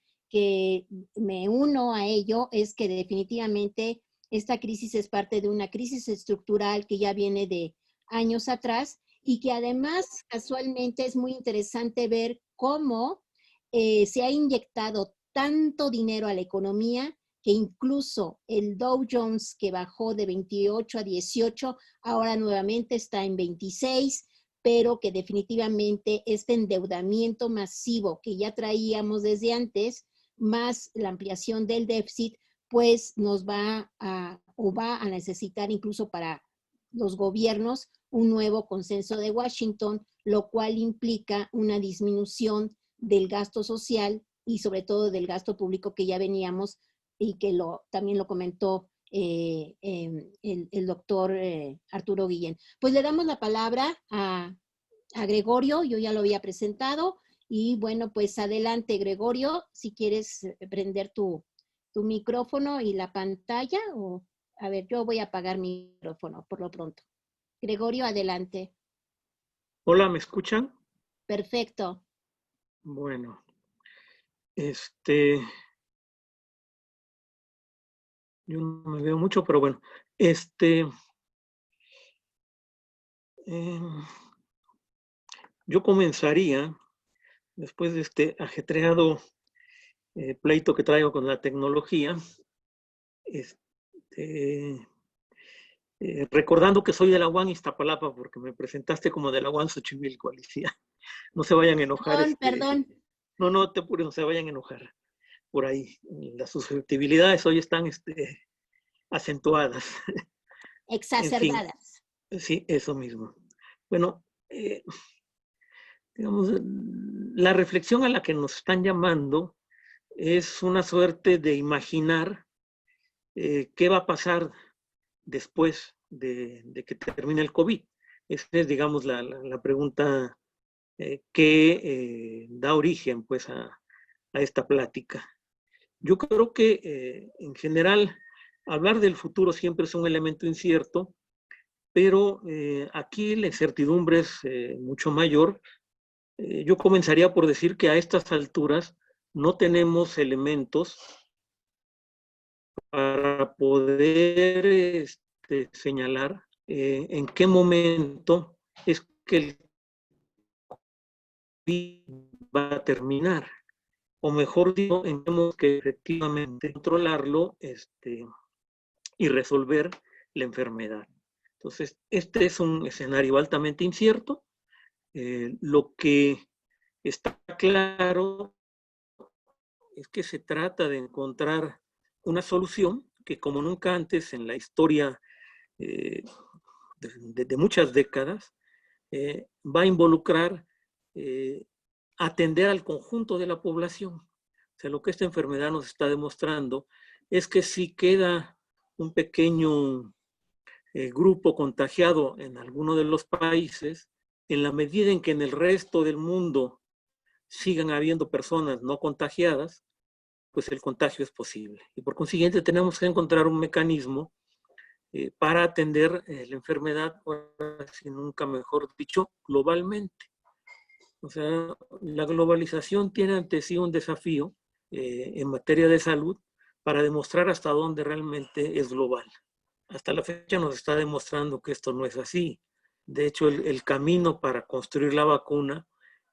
me uno a ello es que definitivamente esta crisis es parte de una crisis estructural que ya viene de años atrás, y que además casualmente es muy interesante ver cómo se ha inyectado tanto dinero a la economía que incluso el Dow Jones, que bajó de 28 a 18, ahora nuevamente está en 26, pero que definitivamente este endeudamiento masivo que ya traíamos desde antes, más la ampliación del déficit, pues nos va a necesitar incluso para los gobiernos un nuevo consenso de Washington, lo cual implica una disminución del gasto social y sobre todo del gasto público que ya veníamos y que también lo comentó el doctor Arturo Guillén. Pues le damos la palabra a Gregorio, yo ya lo había presentado, y bueno, pues adelante Gregorio, si quieres prender tu micrófono y la pantalla, o a ver, yo voy a apagar mi micrófono por lo pronto. Gregorio, adelante. Hola, ¿me escuchan? Perfecto. Bueno, yo no me veo mucho, pero bueno, yo comenzaría, después de este ajetreado pleito que traigo con la tecnología, recordando que soy de la UAM Iztapalapa, porque me presentaste como de la UAM Xochimilco, Alicia. No se vayan a enojar. Perdón. No te apures, no se vayan a enojar. Por ahí, las susceptibilidades hoy están acentuadas. Exacerbadas. En fin, sí, eso mismo. Bueno, digamos, la reflexión a la que nos están llamando es una suerte de imaginar qué va a pasar después de que termine el COVID. Esa es, digamos, la pregunta que da origen pues, a esta plática. Yo creo que en general hablar del futuro siempre es un elemento incierto, pero aquí la incertidumbre es mucho mayor. Yo comenzaría por decir que a estas alturas no tenemos elementos para poder señalar en qué momento es que el COVID va a terminar. O mejor dicho, tenemos que efectivamente controlarlo y resolver la enfermedad. Entonces, este es un escenario altamente incierto. Lo que está claro es que se trata de encontrar una solución que, como nunca antes en la historia de muchas décadas, va a involucrar atender al conjunto de la población. O sea, lo que esta enfermedad nos está demostrando es que si queda un pequeño grupo contagiado en alguno de los países, en la medida en que en el resto del mundo sigan habiendo personas no contagiadas, pues el contagio es posible. Y por consiguiente tenemos que encontrar un mecanismo para atender la enfermedad, si nunca mejor dicho, globalmente. O sea, la globalización tiene ante sí un desafío en materia de salud para demostrar hasta dónde realmente es global. Hasta la fecha nos está demostrando que esto no es así. De hecho, el camino para construir la vacuna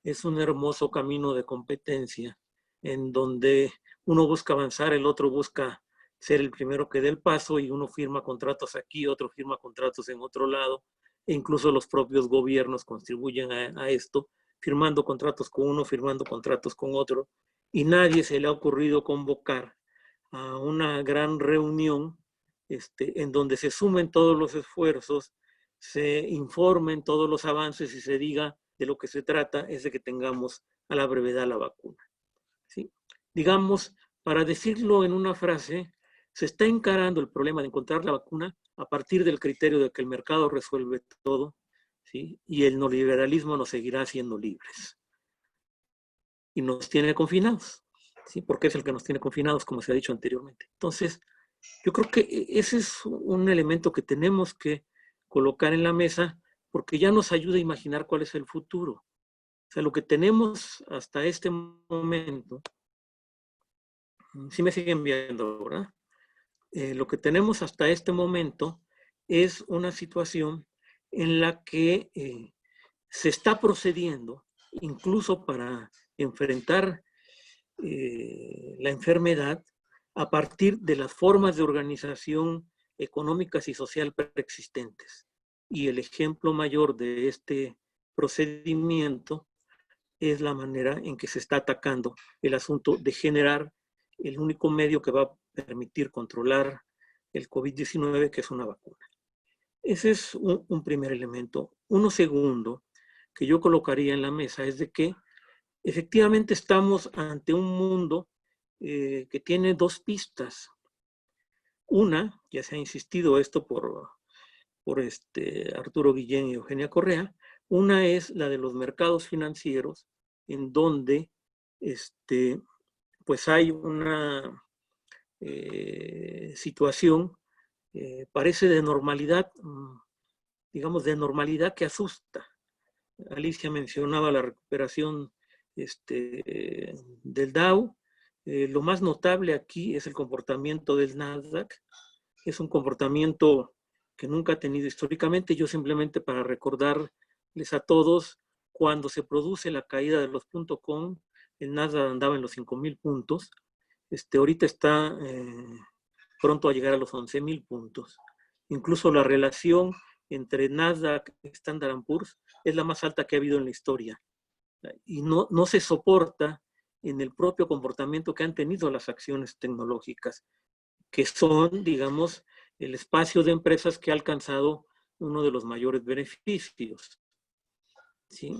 es un hermoso camino de competencia en donde uno busca avanzar, el otro busca ser el primero que dé el paso y uno firma contratos aquí, otro firma contratos en otro lado, e incluso los propios gobiernos contribuyen a esto, firmando contratos con uno, firmando contratos con otro, y nadie se le ha ocurrido convocar a una gran reunión en donde se sumen todos los esfuerzos, se informen todos los avances y se diga de lo que se trata es de que tengamos a la brevedad la vacuna. ¿Sí? Digamos, para decirlo en una frase, se está encarando el problema de encontrar la vacuna a partir del criterio de que el mercado resuelve todo, ¿sí? Y el neoliberalismo nos seguirá haciendo libres. Y nos tiene confinados, ¿sí? Porque es el que nos tiene confinados, como se ha dicho anteriormente. Entonces, yo creo que ese es un elemento que tenemos que colocar en la mesa porque ya nos ayuda a imaginar cuál es el futuro. O sea, lo que tenemos hasta este momento, sí me siguen viendo, ¿verdad? Lo que tenemos hasta este momento es una situación en la que se está procediendo, incluso para enfrentar la enfermedad, a partir de las formas de organización económicas y social preexistentes. Y el ejemplo mayor de este procedimiento es la manera en que se está atacando el asunto de generar el único medio que va a permitir controlar el COVID-19, que es una vacuna. Ese es un primer elemento. Uno segundo que yo colocaría en la mesa es de que efectivamente estamos ante un mundo que tiene dos pistas. Una, ya se ha insistido esto por Arturo Guillén y Eugenia Correa, una es la de los mercados financieros, en donde pues hay una situación, parece de normalidad, digamos, de normalidad que asusta. Alicia mencionaba la recuperación del Dow. Lo más notable aquí es el comportamiento del Nasdaq. Es un comportamiento que nunca ha tenido históricamente. Yo simplemente para recordarles a todos, cuando se produce la caída de los .com, el Nasdaq andaba en los 5,000 puntos. Ahorita está pronto a llegar a los 11,000 puntos. Incluso la relación entre Nasdaq y Standard & Poor's es la más alta que ha habido en la historia. Y no se soporta en el propio comportamiento que han tenido las acciones tecnológicas, que son, digamos, el espacio de empresas que ha alcanzado uno de los mayores beneficios, ¿sí?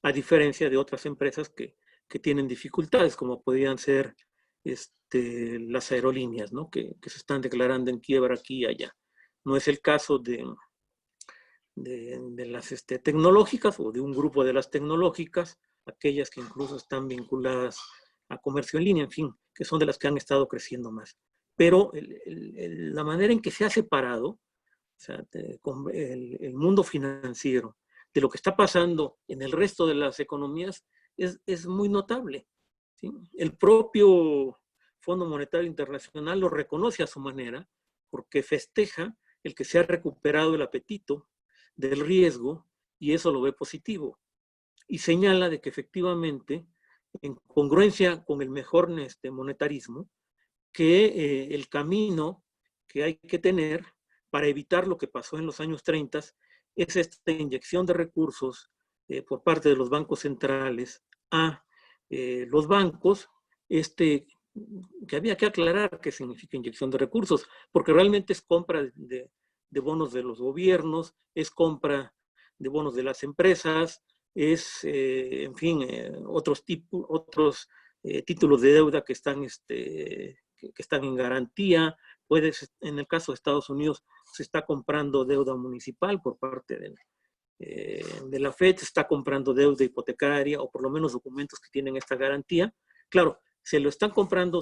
A diferencia de otras empresas que tienen dificultades, como podrían ser las aerolíneas, ¿no? que se están declarando en quiebra aquí y allá. No es el caso de las tecnológicas o de un grupo de las tecnológicas, aquellas que incluso están vinculadas a comercio en línea, en fin, que son de las que han estado creciendo más. Pero la manera en que se ha separado, o sea, el mundo financiero de lo que está pasando en el resto de las economías es muy notable, ¿sí? El propio Fondo Monetario Internacional lo reconoce a su manera, porque festeja el que se ha recuperado el apetito del riesgo, y eso lo ve positivo. Y señala de que efectivamente, en congruencia con el mejor monetarismo, que el camino que hay que tener para evitar lo que pasó en los años 30 es esta inyección de recursos por parte de los bancos centrales a los bancos, que había que aclarar qué significa inyección de recursos, porque realmente es compra de bonos de los gobiernos, es compra de bonos de las empresas, es, en fin, otros títulos de deuda que están en garantía. En el caso de Estados Unidos, se está comprando deuda municipal por parte de la FED, se está comprando deuda hipotecaria, o por lo menos documentos que tienen esta garantía. Claro, se lo están comprando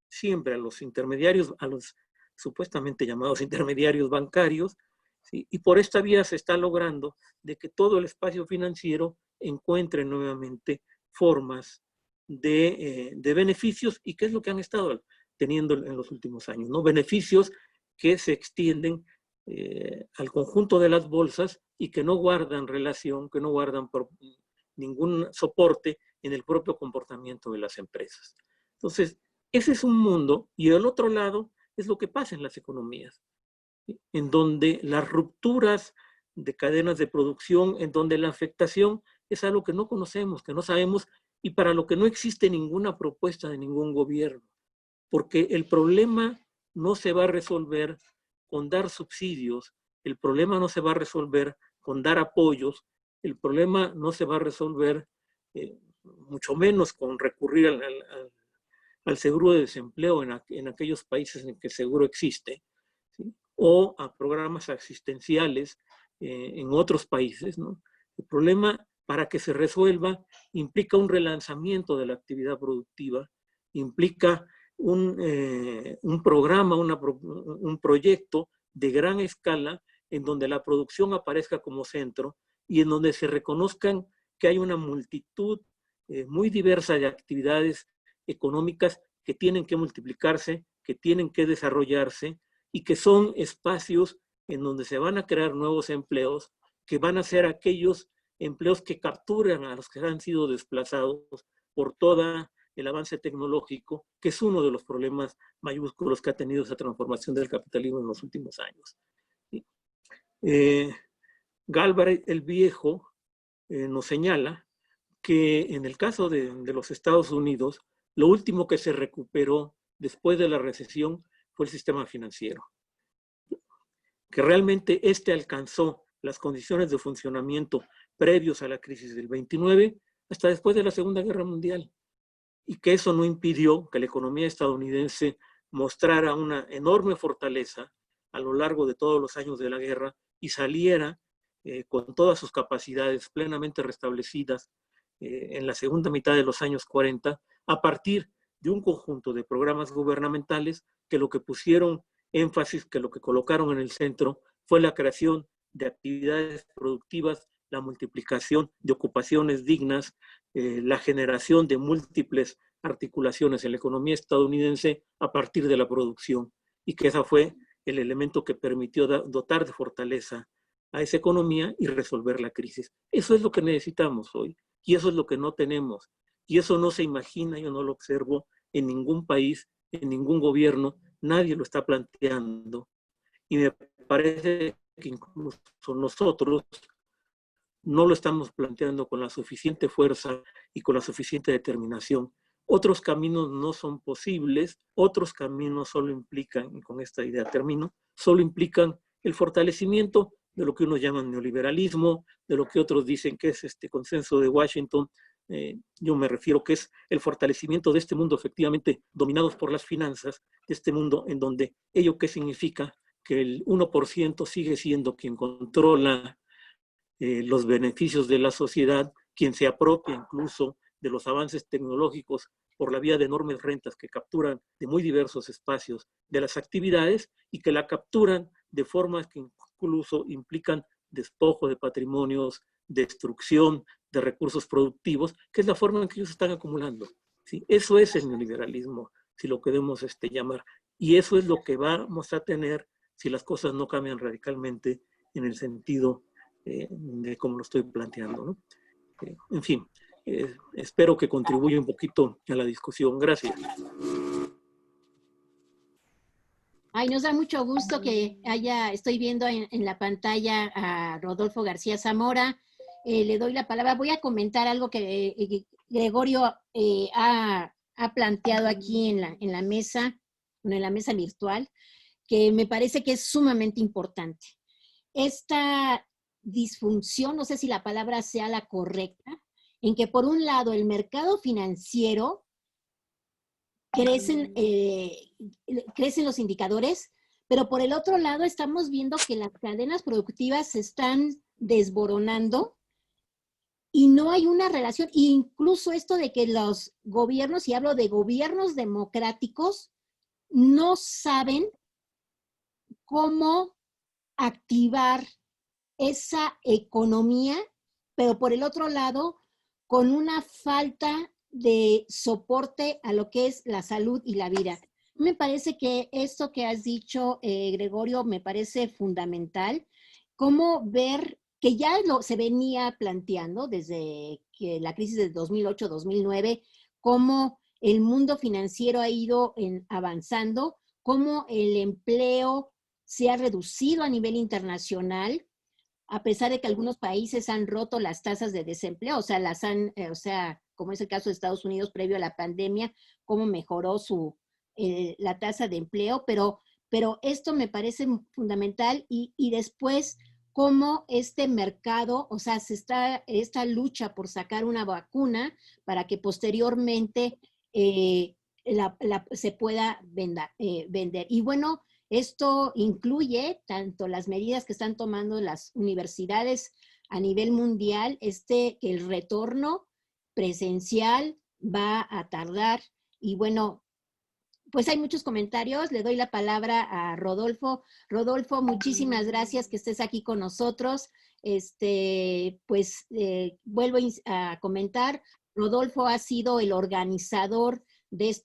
siempre a los intermediarios, a los supuestamente llamados intermediarios bancarios, ¿sí? Y por esta vía se está logrando de que todo el espacio financiero encuentre nuevamente formas de beneficios, y qué es lo que han estado teniendo en los últimos años, ¿no? Beneficios que se extienden al conjunto de las bolsas y que no guardan relación, que no guardan ningún soporte en el propio comportamiento de las empresas. Entonces, ese es un mundo, y el otro lado es lo que pasa en las economías, ¿sí? En donde las rupturas de cadenas de producción, en donde la afectación es algo que no conocemos, que no sabemos, y para lo que no existe ninguna propuesta de ningún gobierno, porque el problema no se va a resolver con dar subsidios, el problema no se va a resolver con dar apoyos, el problema no se va a resolver mucho menos con recurrir al seguro de desempleo en aquellos países en que el seguro existe, ¿sí? O a programas asistenciales en otros países, ¿no? El problema, para que se resuelva, implica un relanzamiento de la actividad productiva, implica un programa, un proyecto de gran escala en donde la producción aparezca como centro y en donde se reconozcan que hay una multitud muy diversa de actividades económicas que tienen que multiplicarse, que tienen que desarrollarse, y que son espacios en donde se van a crear nuevos empleos que van a ser aquellos empleos que capturan a los que han sido desplazados por todo el avance tecnológico, que es uno de los problemas mayúsculos que ha tenido esa transformación del capitalismo en los últimos años. Galbraith el Viejo nos señala que en el caso de los Estados Unidos, lo último que se recuperó después de la recesión fue el sistema financiero. Que realmente alcanzó las condiciones de funcionamiento previos a la crisis del 29 hasta después de la Segunda Guerra Mundial. Y que eso no impidió que la economía estadounidense mostrara una enorme fortaleza a lo largo de todos los años de la guerra y saliera con todas sus capacidades plenamente restablecidas en la segunda mitad de los años 40, a partir de un conjunto de programas gubernamentales que lo que pusieron énfasis, que lo que colocaron en el centro fue la creación de actividades productivas, la multiplicación de ocupaciones dignas, la generación de múltiples articulaciones en la economía estadounidense a partir de la producción, y que ese fue el elemento que permitió dotar de fortaleza a esa economía y resolver la crisis. Eso es lo que necesitamos hoy, y eso es lo que no tenemos, y eso no se imagina, yo no lo observo en ningún país, en ningún gobierno, nadie lo está planteando, y me parece que incluso nosotros no lo estamos planteando con la suficiente fuerza y con la suficiente determinación. Otros caminos no son posibles, otros caminos solo implican, y con esta idea termino, solo implican el fortalecimiento de lo que unos llaman neoliberalismo, de lo que otros dicen que es este consenso de Washington. Yo me refiero que es el fortalecimiento de este mundo efectivamente dominados por las finanzas, de este mundo en donde ello que significa que el 1% sigue siendo quien controla los beneficios de la sociedad, quien se apropia incluso de los avances tecnológicos por la vía de enormes rentas que capturan de muy diversos espacios de las actividades y que la capturan de formas que incluso implican despojo de patrimonios, destrucción de recursos productivos, que es la forma en que ellos están acumulando. ¿Sí? Eso es el neoliberalismo, si lo queremos llamar. Y eso es lo que vamos a tener si las cosas no cambian radicalmente en el sentido de cómo lo estoy planteando, ¿no? En fin, espero que contribuya un poquito a la discusión. Gracias. Ay, nos da mucho gusto que estoy viendo en la pantalla a Rodolfo García Zamora. Le doy la palabra. Voy a comentar algo que Gregorio ha planteado aquí en la mesa virtual, que me parece que es sumamente importante. Esta disfunción, no sé si la palabra sea la correcta, en que por un lado el mercado financiero crecen los indicadores, pero por el otro lado estamos viendo que las cadenas productivas se están desboronando y no hay una relación. Incluso esto de que los gobiernos, y hablo de gobiernos democráticos, no saben cómo activar esa economía, pero por el otro lado, con una falta de soporte a lo que es la salud y la vida. Me parece que esto que has dicho, Gregorio, me parece fundamental. Cómo ver que ya se venía planteando desde que la crisis de 2008-2009, cómo el mundo financiero ha ido avanzando, cómo el empleo se ha reducido a nivel internacional, a pesar de que algunos países han roto las tasas de desempleo, como es el caso de Estados Unidos previo a la pandemia, cómo mejoró la tasa de empleo, pero esto me parece fundamental y después cómo este mercado, esta lucha por sacar una vacuna para que posteriormente se pueda vender. Y bueno, esto incluye tanto las medidas que están tomando las universidades a nivel mundial, que el retorno presencial va a tardar. Y bueno, pues hay muchos comentarios. Le doy la palabra a Rodolfo. Rodolfo, muchísimas gracias que estés aquí con nosotros. Vuelvo a comentar, Rodolfo ha sido el organizador de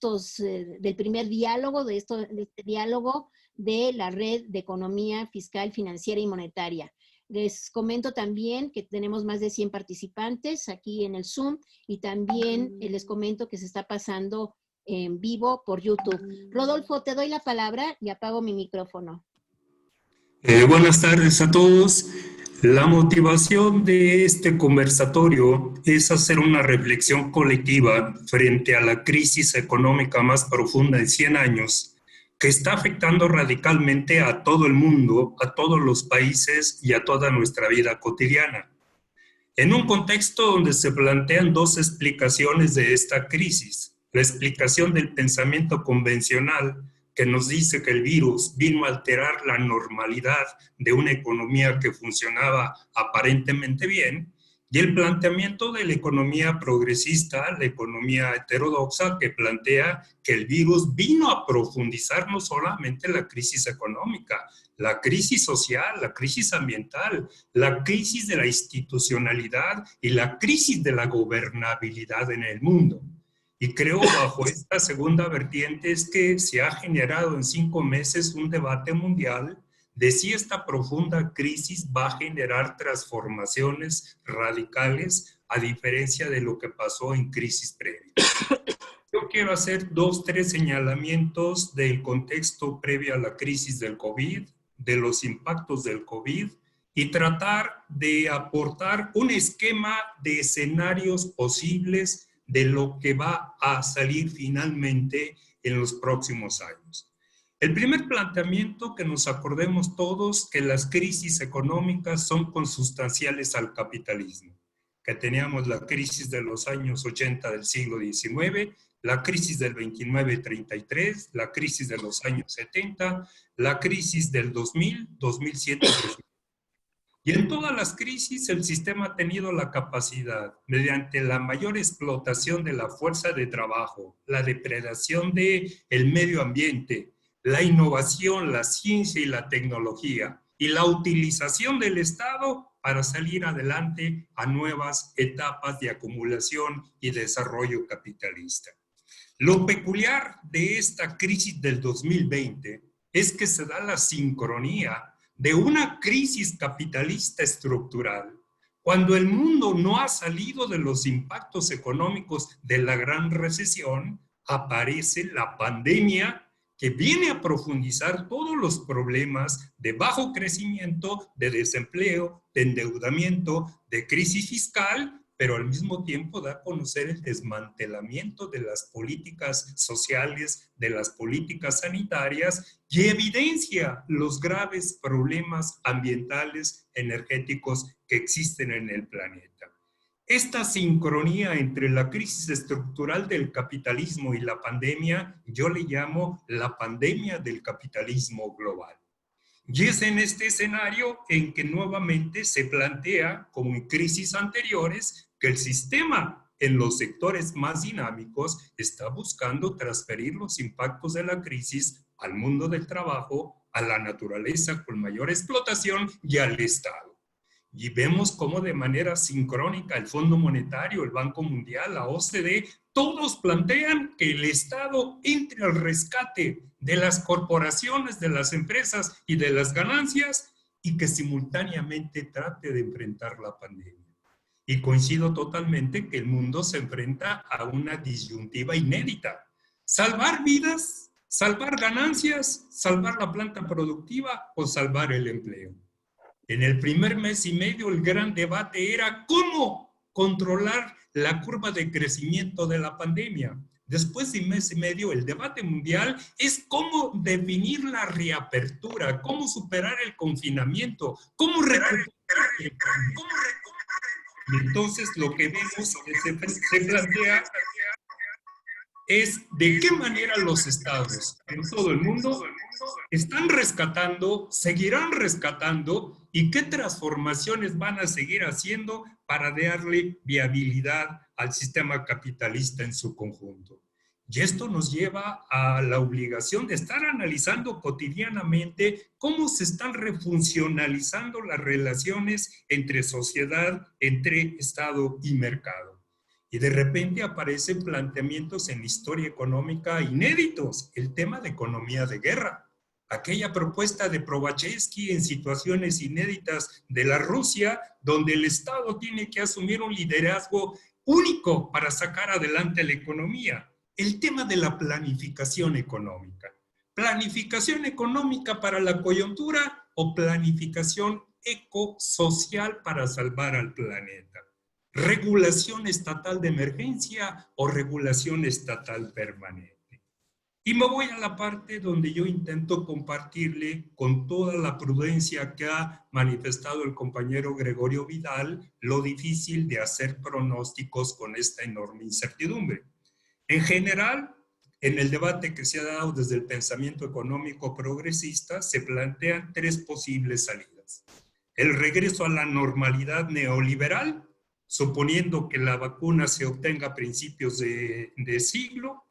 del primer diálogo, de este diálogo de la Red de Economía Fiscal, Financiera y Monetaria. Les comento también que tenemos más de 100 participantes aquí en el Zoom y también les comento que se está pasando en vivo por YouTube. Rodolfo, te doy la palabra y apago mi micrófono. Buenas tardes a todos. La motivación de este conversatorio es hacer una reflexión colectiva frente a la crisis económica más profunda en 100 años, que está afectando radicalmente a todo el mundo, a todos los países y a toda nuestra vida cotidiana. En un contexto donde se plantean dos explicaciones de esta crisis: la explicación del pensamiento convencional, que nos dice que el virus vino a alterar la normalidad de una economía que funcionaba aparentemente bien, y el planteamiento de la economía progresista, la economía heterodoxa, que plantea que el virus vino a profundizar no solamente la crisis económica, la crisis social, la crisis ambiental, la crisis de la institucionalidad y la crisis de la gobernabilidad en el mundo. Y creo, bajo esta segunda vertiente, es que se ha generado en 5 meses un debate mundial de si esta profunda crisis va a generar transformaciones radicales, a diferencia de lo que pasó en crisis previas. Yo quiero hacer 2, 3 señalamientos del contexto previo a la crisis del COVID, de los impactos del COVID, y tratar de aportar un esquema de escenarios posibles de lo que va a salir finalmente en los próximos años. El primer planteamiento, que nos acordemos todos que las crisis económicas son consustanciales al capitalismo, que teníamos la crisis de los años 80 del siglo XIX, la crisis del 29-33, la crisis de los años 70, la crisis del 2000, 2007, 2000. Y en todas las crisis el sistema ha tenido la capacidad, mediante la mayor explotación de la fuerza de trabajo, la depredación del medio ambiente, la innovación, la ciencia y la tecnología, y la utilización del Estado para salir adelante a nuevas etapas de acumulación y desarrollo capitalista. Lo peculiar de esta crisis del 2020 es que se da la sincronía de una crisis capitalista estructural, cuando el mundo no ha salido de los impactos económicos de la gran recesión, aparece la pandemia que viene a profundizar todos los problemas de bajo crecimiento, de desempleo, de endeudamiento, de crisis fiscal, pero al mismo tiempo da a conocer el desmantelamiento de las políticas sociales, de las políticas sanitarias, y evidencia los graves problemas ambientales, energéticos que existen en el planeta. Esta sincronía entre la crisis estructural del capitalismo y la pandemia, yo le llamo la pandemia del capitalismo global. Y es en este escenario en que nuevamente se plantea, como en crisis anteriores, que el sistema en los sectores más dinámicos está buscando transferir los impactos de la crisis al mundo del trabajo, a la naturaleza con mayor explotación y al Estado. Y vemos cómo de manera sincrónica el Fondo Monetario, el Banco Mundial, la OCDE, todos plantean que el Estado entre al rescate de las corporaciones, de las empresas y de las ganancias, y que simultáneamente trate de enfrentar la pandemia. Y coincido totalmente que el mundo se enfrenta a una disyuntiva inédita: salvar vidas, salvar ganancias, salvar la planta productiva o salvar el empleo. En el primer mes y medio el gran debate era cómo controlar la curva de crecimiento de la pandemia. Después de un mes y medio el debate mundial es cómo definir la reapertura, cómo superar el confinamiento, cómo recuperar el Y entonces lo que vemos que se plantea es de qué manera los estados en todo el mundo están rescatando, seguirán rescatando, y qué transformaciones van a seguir haciendo para darle viabilidad al sistema capitalista en su conjunto. Y esto nos lleva a la obligación de estar analizando cotidianamente cómo se están refuncionalizando las relaciones entre sociedad, entre Estado y mercado. Y de repente aparecen planteamientos en la historia económica inéditos, el tema de economía de guerra. aquella propuesta de Provacheski en situaciones inéditas de la Rusia, donde el Estado tiene que asumir un liderazgo único para sacar adelante la economía. El tema de la planificación económica. ¿Planificación económica para la coyuntura o planificación ecosocial para salvar al planeta? ¿Regulación estatal de emergencia o regulación estatal permanente? Y me voy a la parte donde yo intento compartirle con toda la prudencia que ha manifestado el compañero Gregorio Vidal lo difícil de hacer pronósticos con esta enorme incertidumbre. En general, en el debate que se ha dado desde el pensamiento económico progresista, se plantean tres posibles salidas. El regreso a la normalidad neoliberal, suponiendo que la vacuna se obtenga a principios de siglo.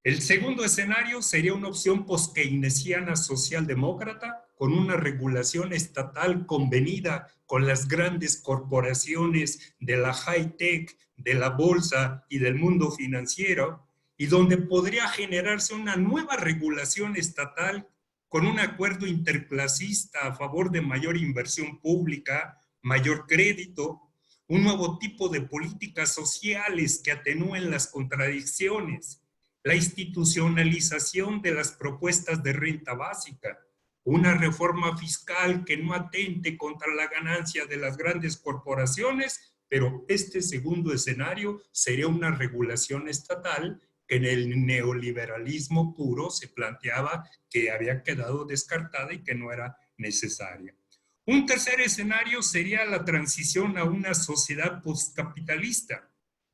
El segundo escenario sería una opción post-keynesiana socialdemócrata con una regulación estatal convenida con las grandes corporaciones de la high-tech, de la bolsa y del mundo financiero, y donde podría generarse una nueva regulación estatal con un acuerdo interclasista a favor de mayor inversión pública, mayor crédito, un nuevo tipo de políticas sociales que atenúen las contradicciones, la institucionalización de las propuestas de renta básica, una reforma fiscal que no atente contra la ganancia de las grandes corporaciones, pero este segundo escenario sería una regulación estatal que en el neoliberalismo puro se planteaba que había quedado descartada y que no era necesaria. Un tercer escenario sería la transición a una sociedad postcapitalista.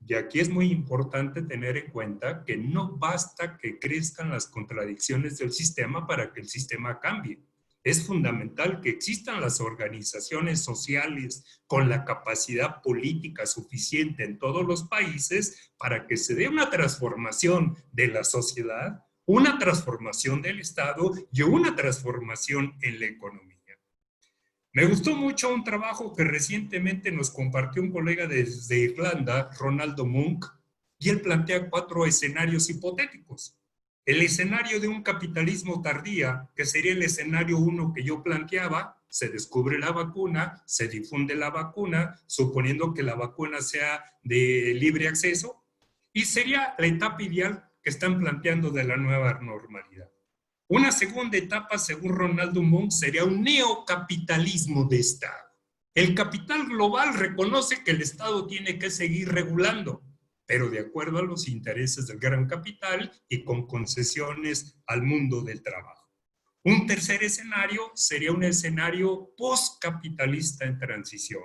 Y aquí es muy importante tener en cuenta que no basta que crezcan las contradicciones del sistema para que el sistema cambie. Es fundamental que existan las organizaciones sociales con la capacidad política suficiente en todos los países para que se dé una transformación de la sociedad, una transformación del Estado y una transformación en la economía. Me gustó mucho un trabajo que recientemente nos compartió un colega desde Irlanda, Ronaldo Monk, y él plantea 4 escenarios hipotéticos. El escenario de un capitalismo tardía, que sería el escenario 1 que yo planteaba, se descubre la vacuna, se difunde la vacuna, suponiendo que la vacuna sea de libre acceso, y sería la etapa ideal que están planteando de la nueva normalidad. Una segunda etapa, según Ronaldo Monk, sería un neocapitalismo de Estado. El capital global reconoce que el Estado tiene que seguir regulando, pero de acuerdo a los intereses del gran capital y con concesiones al mundo del trabajo. Un tercer escenario sería un escenario postcapitalista en transición.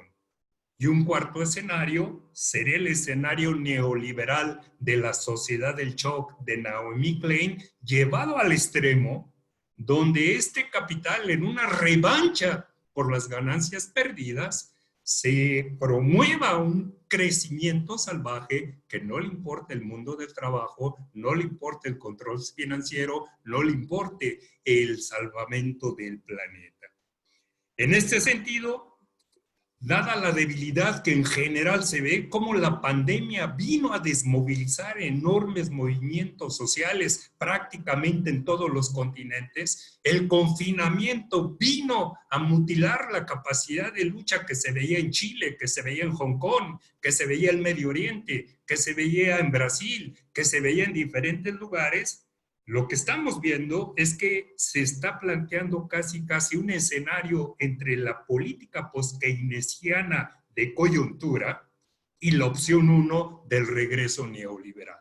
Y un cuarto escenario sería el escenario neoliberal de la sociedad del shock de Naomi Klein, llevado al extremo, donde este capital, en una revancha por las ganancias perdidas, se promueva un crecimiento salvaje que no le importa el mundo del trabajo, no le importa el control financiero, no le importe el salvamento del planeta. En este sentido, dada la debilidad que en general se ve, cómo la pandemia vino a desmovilizar enormes movimientos sociales prácticamente en todos los continentes, el confinamiento vino a mutilar la capacidad de lucha que se veía en Chile, que se veía en Hong Kong, que se veía en Medio Oriente, que se veía en Brasil, que se veía en diferentes lugares. Lo que estamos viendo es que se está planteando casi un escenario entre la política post-keynesiana de coyuntura y la opción 1 del regreso neoliberal.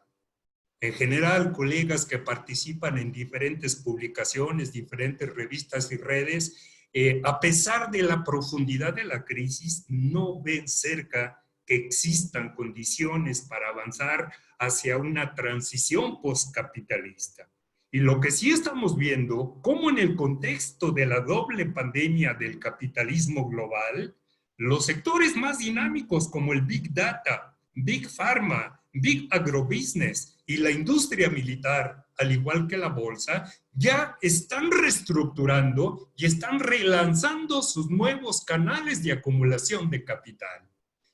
En general, colegas que participan en diferentes publicaciones, diferentes revistas y redes, a pesar de la profundidad de la crisis, no ven cerca que existan condiciones para avanzar hacia una transición postcapitalista. Y lo que sí estamos viendo, como en el contexto de la doble pandemia del capitalismo global, los sectores más dinámicos como el Big Data, Big Pharma, Big Agrobusiness y la industria militar, al igual que la bolsa, ya están reestructurando y están relanzando sus nuevos canales de acumulación de capital.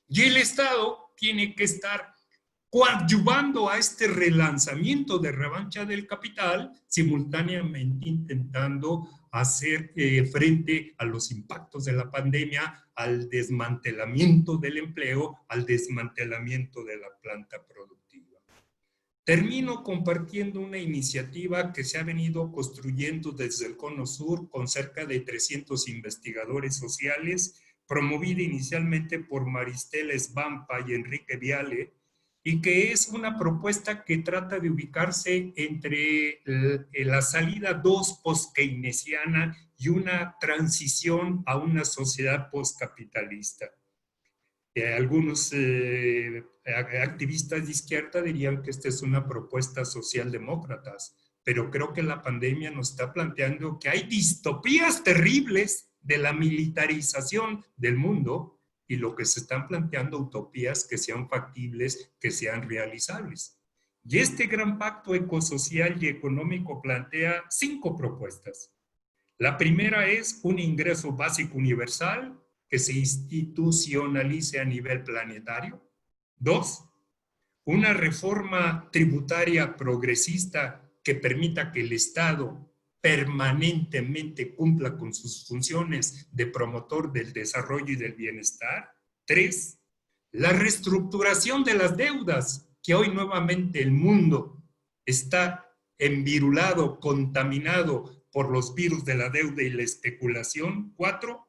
Y el Estado tiene que estar coadyuvando a este relanzamiento de revancha del capital, simultáneamente intentando hacer frente a los impactos de la pandemia, al desmantelamiento del empleo, al desmantelamiento de la planta productiva. Termino compartiendo una iniciativa que se ha venido construyendo desde el Cono Sur con cerca de 300 investigadores sociales, promovida inicialmente por Maristela Svampa y Enrique Viale, y que es una propuesta que trata de ubicarse entre la salida 2 post-keynesiana y una transición a una sociedad post-capitalista. Algunos activistas de izquierda dirían que esta es una propuesta socialdemócrata, pero creo que la pandemia nos está planteando que hay distopías terribles de la militarización del mundo, y lo que se están planteando utopías que sean factibles, que sean realizables. Y este gran pacto ecosocial y económico plantea 5 propuestas. La primera es un ingreso básico universal que se institucionalice a nivel planetario. 2, una reforma tributaria progresista que permita que el Estado permanentemente cumpla con sus funciones de promotor del desarrollo y del bienestar. 3, la reestructuración de las deudas, que hoy nuevamente el mundo está envirulado, contaminado por los virus de la deuda y la especulación. 4,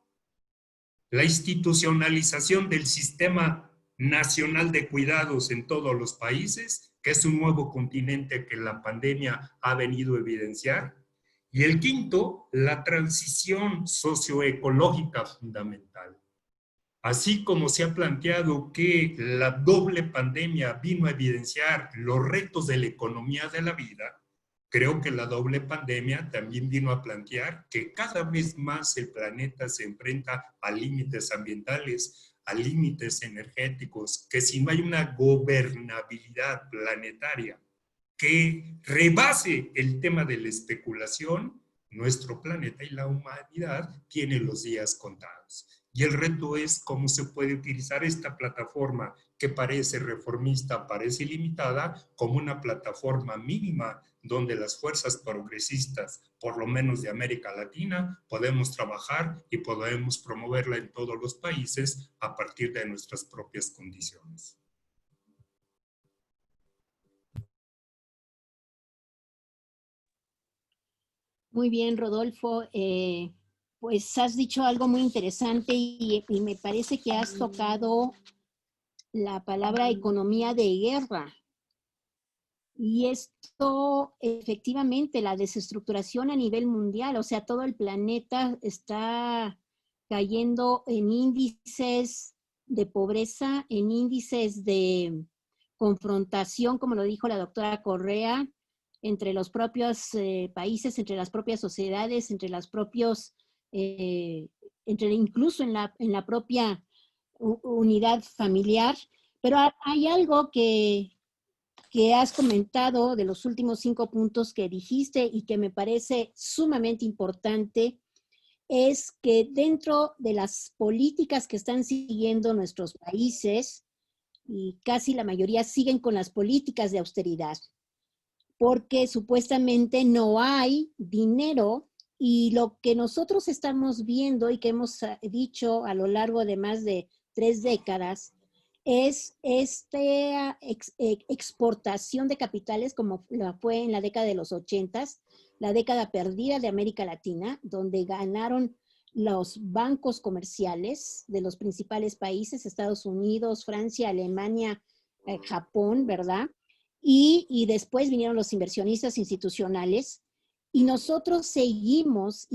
la institucionalización del sistema nacional de cuidados en todos los países, que es un nuevo continente que la pandemia ha venido a evidenciar. Y el 5, la transición socioecológica fundamental. Así como se ha planteado que la doble pandemia vino a evidenciar los retos de la economía de la vida, creo que la doble pandemia también vino a plantear que cada vez más el planeta se enfrenta a límites ambientales, a límites energéticos, que si no hay una gobernabilidad planetaria que rebase el tema de la especulación, nuestro planeta y la humanidad tienen los días contados. Y el reto es cómo se puede utilizar esta plataforma que parece reformista, parece limitada, como una plataforma mínima donde las fuerzas progresistas, por lo menos de América Latina, podemos trabajar y podemos promoverla en todos los países a partir de nuestras propias condiciones. Muy bien, Rodolfo. Pues has dicho algo muy interesante y me parece que has tocado la palabra economía de guerra. Y esto, efectivamente, la desestructuración a nivel mundial, o sea, todo el planeta está cayendo en índices de pobreza, en índices de confrontación, como lo dijo la doctora Correa, entre los propios países, entre las propias sociedades, entre los propios, incluso en la propia unidad familiar. Pero hay algo que has comentado de los últimos 5 puntos que dijiste y que me parece sumamente importante, es que dentro de las políticas que están siguiendo nuestros países, y casi la mayoría siguen con las políticas de austeridad, porque supuestamente no hay dinero, y lo que nosotros estamos viendo y que hemos dicho a lo largo de más de 3 décadas, es esta exportación de capitales como fue en la década de los 80s, la década perdida de América Latina, donde ganaron los bancos comerciales de los principales países, Estados Unidos, Francia, Alemania, Japón, ¿verdad? Y después vinieron los inversionistas institucionales, y nosotros seguimos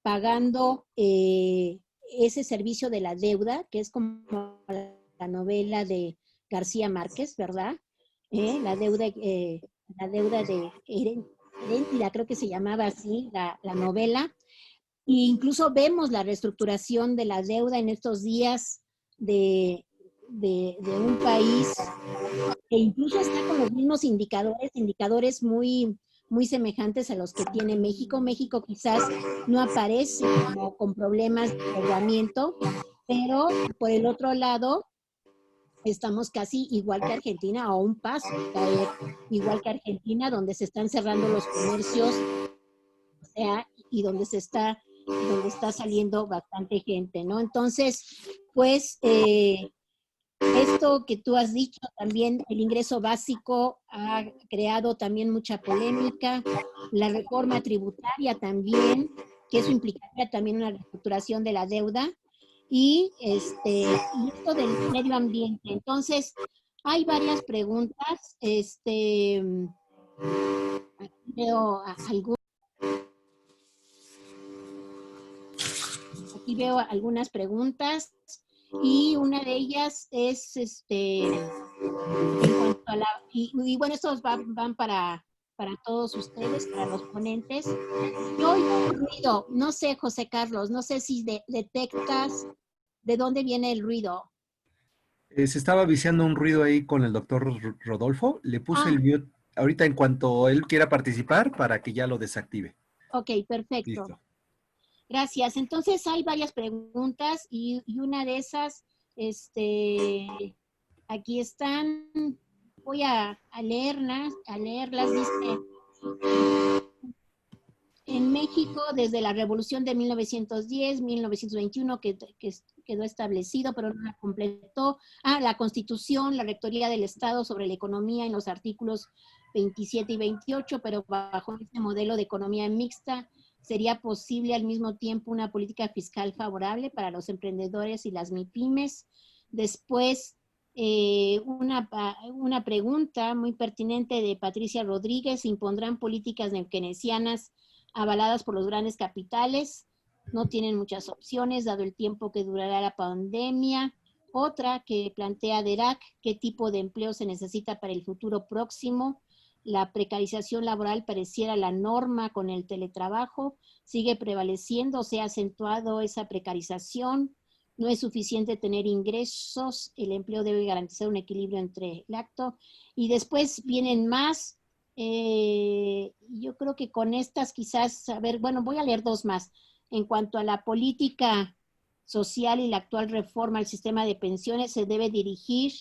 pagando ese servicio de la deuda, que es como la novela de García Márquez, ¿verdad? La deuda de Heréntida, creo que se llamaba así, la novela. E incluso vemos la reestructuración de la deuda en estos días de un país que incluso está con los mismos indicadores muy, muy semejantes a los que tiene México. México quizás no aparece como con problemas de endeudamiento, pero por el otro lado, estamos casi igual que Argentina, a un paso de caer igual que Argentina, donde se están cerrando los comercios, o sea, y donde está saliendo bastante gente, ¿no? Entonces, pues, esto que tú has dicho también, el ingreso básico ha creado también mucha polémica, la reforma tributaria también, que eso implicaría también una reestructuración de la deuda, y esto del medio ambiente. Entonces, hay varias preguntas, aquí veo algunas preguntas, y una de ellas es, en cuanto a y bueno, estos van para todos ustedes, para los ponentes. Yo oigo un ruido, no sé, José Carlos, no sé si detectas de dónde viene el ruido. Se estaba viciando un ruido ahí con el doctor Rodolfo. Le puse el mute ahorita en cuanto él quiera participar para que ya lo desactive. Ok, perfecto. Listo. Gracias. Entonces hay varias preguntas y una de esas, aquí están, voy a leerlas, dice: en México, desde la Revolución de 1910, 1921, que quedó establecido, pero no la completó. La Constitución, la Rectoría del Estado sobre la economía en los artículos 27 y 28, pero bajo este modelo de economía mixta, ¿sería posible al mismo tiempo una política fiscal favorable para los emprendedores y las MIPYMES? Después, una pregunta muy pertinente de Patricia Rodríguez: ¿impondrán políticas keynesianas avaladas por los grandes capitales? No tienen muchas opciones, dado el tiempo que durará la pandemia. Otra que plantea Derac: ¿qué tipo de empleo se necesita para el futuro próximo? La precarización laboral pareciera la norma con el teletrabajo. ¿Sigue prevaleciendo? ¿Se ha acentuado esa precarización? ¿No es suficiente tener ingresos? El empleo debe garantizar un equilibrio entre el acto. Y después vienen más. Yo creo que con estas quizás, a ver, bueno, voy a leer dos más. En cuanto a la política social y la actual reforma al sistema de pensiones, se debe dirigir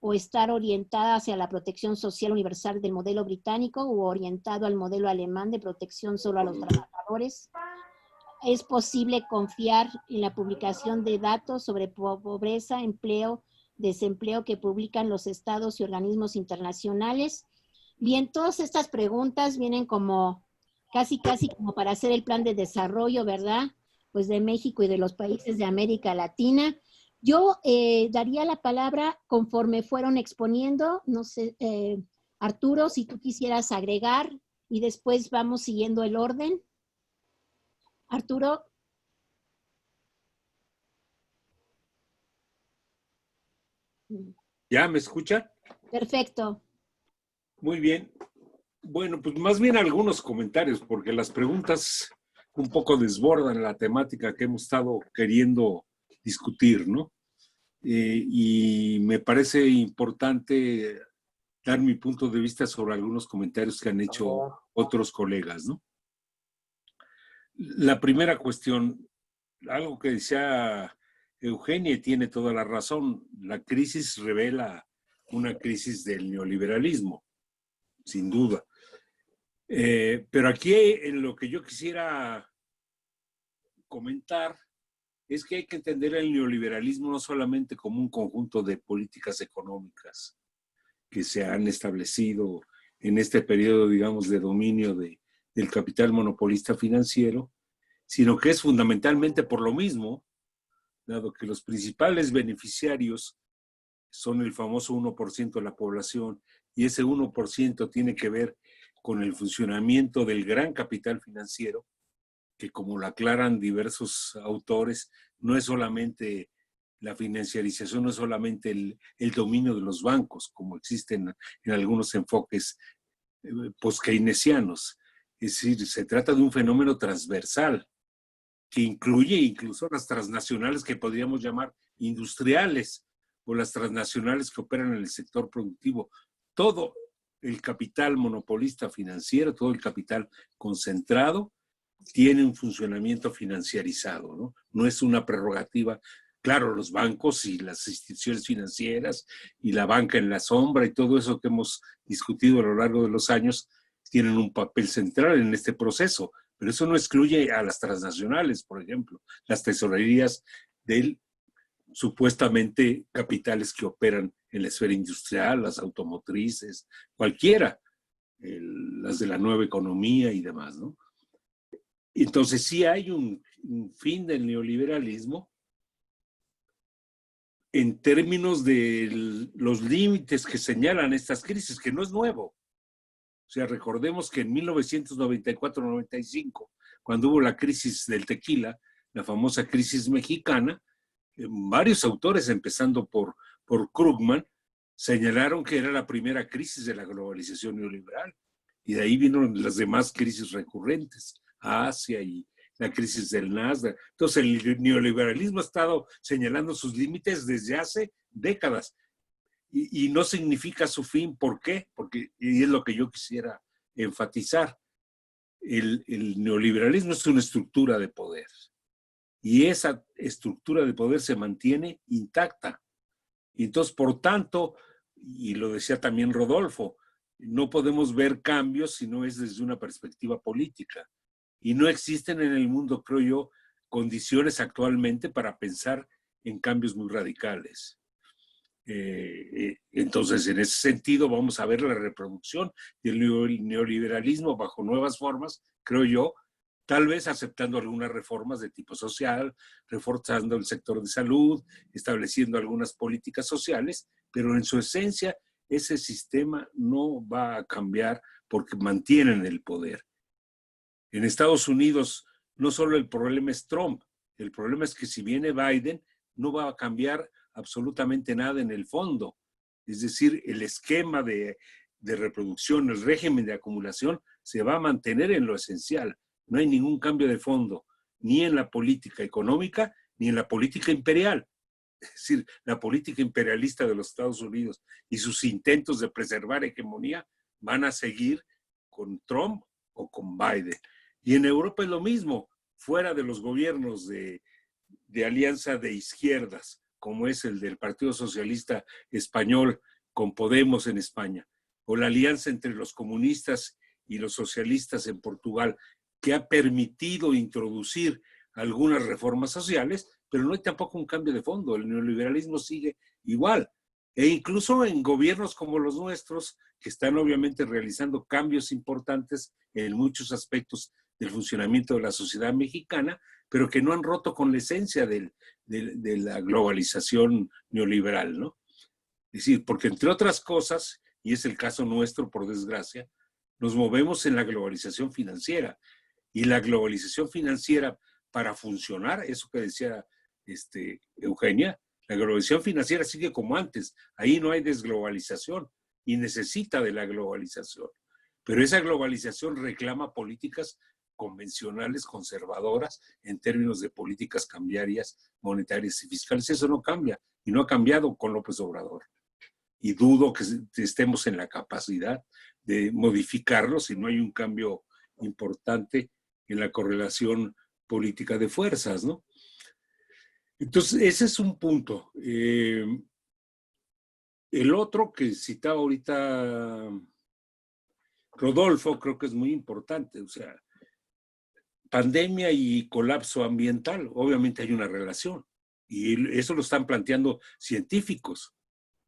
o estar orientada hacia la protección social universal del modelo británico o orientado al modelo alemán de protección solo a los trabajadores. ¿Es posible confiar en la publicación de datos sobre pobreza, empleo, desempleo que publican los estados y organismos internacionales? Bien, todas estas preguntas vienen como casi como para hacer el plan de desarrollo, ¿verdad? Pues de México y de los países de América Latina. Yo daría la palabra conforme fueron exponiendo, no sé, Arturo, si tú quisieras agregar, y después vamos siguiendo el orden. Arturo. ¿Ya me escuchan? Perfecto. Muy bien. Bueno, pues más bien algunos comentarios, porque las preguntas un poco desbordan la temática que hemos estado queriendo discutir, ¿no? Y me parece importante dar mi punto de vista sobre algunos comentarios que han hecho otros colegas, ¿no? La primera cuestión, algo que decía Eugenia, tiene toda la razón. La crisis revela una crisis del neoliberalismo, sin duda. Pero aquí en lo que yo quisiera comentar es que hay que entender el neoliberalismo no solamente como un conjunto de políticas económicas que se han establecido en este periodo, digamos, de dominio del capital monopolista financiero, sino que es fundamentalmente por lo mismo, dado que los principales beneficiarios son el famoso 1% de la población, y ese 1% tiene que ver con el funcionamiento del gran capital financiero, que como lo aclaran diversos autores, no es solamente la financiarización, no es solamente el dominio de los bancos, como existen en algunos enfoques post-keynesianos. Es decir, se trata de un fenómeno transversal que incluye incluso las transnacionales que podríamos llamar industriales o las transnacionales que operan en el sector productivo. Todo el capital monopolista financiero, todo el capital concentrado, tiene un funcionamiento financiarizado, ¿no? No es una prerrogativa claro, los bancos y las instituciones financieras y la banca en la sombra y todo eso que hemos discutido a lo largo de los años tienen un papel central en este proceso, pero eso no excluye a las transnacionales, por ejemplo, las tesorerías del supuestamente capitales que operan en la esfera industrial, las automotrices, cualquiera, las de la nueva economía y demás, ¿no? Entonces sí hay un fin del neoliberalismo en términos de los límites que señalan estas crisis, que no es nuevo. O sea, recordemos que en 1994-95, cuando hubo la crisis del tequila, la famosa crisis mexicana, varios autores, empezando por Krugman, señalaron que era la primera crisis de la globalización neoliberal. Y de ahí vinieron las demás crisis recurrentes, Asia y la crisis del Nasdaq. Entonces el neoliberalismo ha estado señalando sus límites desde hace décadas. Y no significa su fin. ¿Por qué? Porque, y es lo que yo quisiera enfatizar, el neoliberalismo es una estructura de poder. Y esa estructura de poder se mantiene intacta. Y entonces, por tanto, y lo decía también Rodolfo, no podemos ver cambios si no es desde una perspectiva política. Y no existen en el mundo, creo yo, condiciones actualmente para pensar en cambios muy radicales. Entonces, en ese sentido, vamos a ver la reproducción del neoliberalismo bajo nuevas formas, creo yo, tal vez aceptando algunas reformas de tipo social, reforzando el sector de salud, estableciendo algunas políticas sociales, pero en su esencia ese sistema no va a cambiar porque mantienen el poder. En Estados Unidos no solo el problema es Trump, el problema es que si viene Biden no va a cambiar absolutamente nada en el fondo. Es decir, el esquema de reproducción, el régimen de acumulación se va a mantener en lo esencial. No hay ningún cambio de fondo, ni en la política económica, ni en la política imperial. Es decir, la política imperialista de los Estados Unidos y sus intentos de preservar hegemonía van a seguir con Trump o con Biden. Y en Europa es lo mismo, fuera de los gobiernos de alianza de izquierdas, como es el del Partido Socialista Español con Podemos en España, o la alianza entre los comunistas y los socialistas en Portugal, que ha permitido introducir algunas reformas sociales, pero no hay tampoco un cambio de fondo. El neoliberalismo sigue igual. E incluso en gobiernos como los nuestros, que están obviamente realizando cambios importantes en muchos aspectos del funcionamiento de la sociedad mexicana, pero que no han roto con la esencia de la globalización neoliberal, ¿no? Es decir, porque entre otras cosas, y es el caso nuestro por desgracia, nos movemos en la globalización financiera. Y la globalización financiera, para funcionar, eso que decía Eugenia, la globalización financiera sigue como antes. Ahí no hay desglobalización y necesita de la globalización. Pero esa globalización reclama políticas convencionales, conservadoras, en términos de políticas cambiarias, monetarias y fiscales. Eso no cambia y no ha cambiado con López Obrador. Y dudo que estemos en la capacidad de modificarlo si no hay un cambio importante en la correlación política de fuerzas, ¿no? Entonces, ese es un punto. El otro que citaba ahorita Rodolfo, creo que es muy importante. O sea, pandemia y colapso ambiental, obviamente hay una relación. Y eso lo están planteando científicos.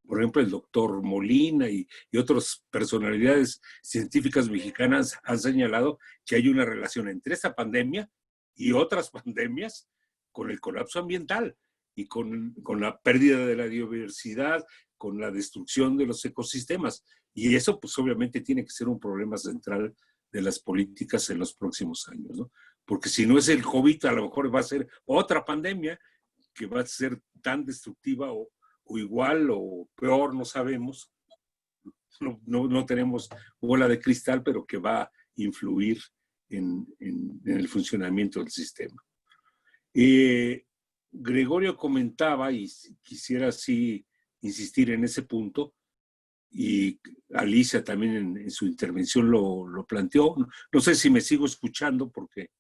Por ejemplo, el doctor Molina y otras personalidades científicas mexicanas han señalado que hay una relación entre esta pandemia y otras pandemias con el colapso ambiental y con la pérdida de la biodiversidad, con la destrucción de los ecosistemas. Y eso, pues obviamente tiene que ser un problema central de las políticas en los próximos años, ¿no? Porque si no es el COVID, a lo mejor va a ser otra pandemia que va a ser tan destructiva o igual o peor, no sabemos, no tenemos bola de cristal, pero que va a influir en el funcionamiento del sistema. Gregorio comentaba, y quisiera así insistir en ese punto, y Alicia también en su intervención lo planteó. No sé si me sigo escuchando porque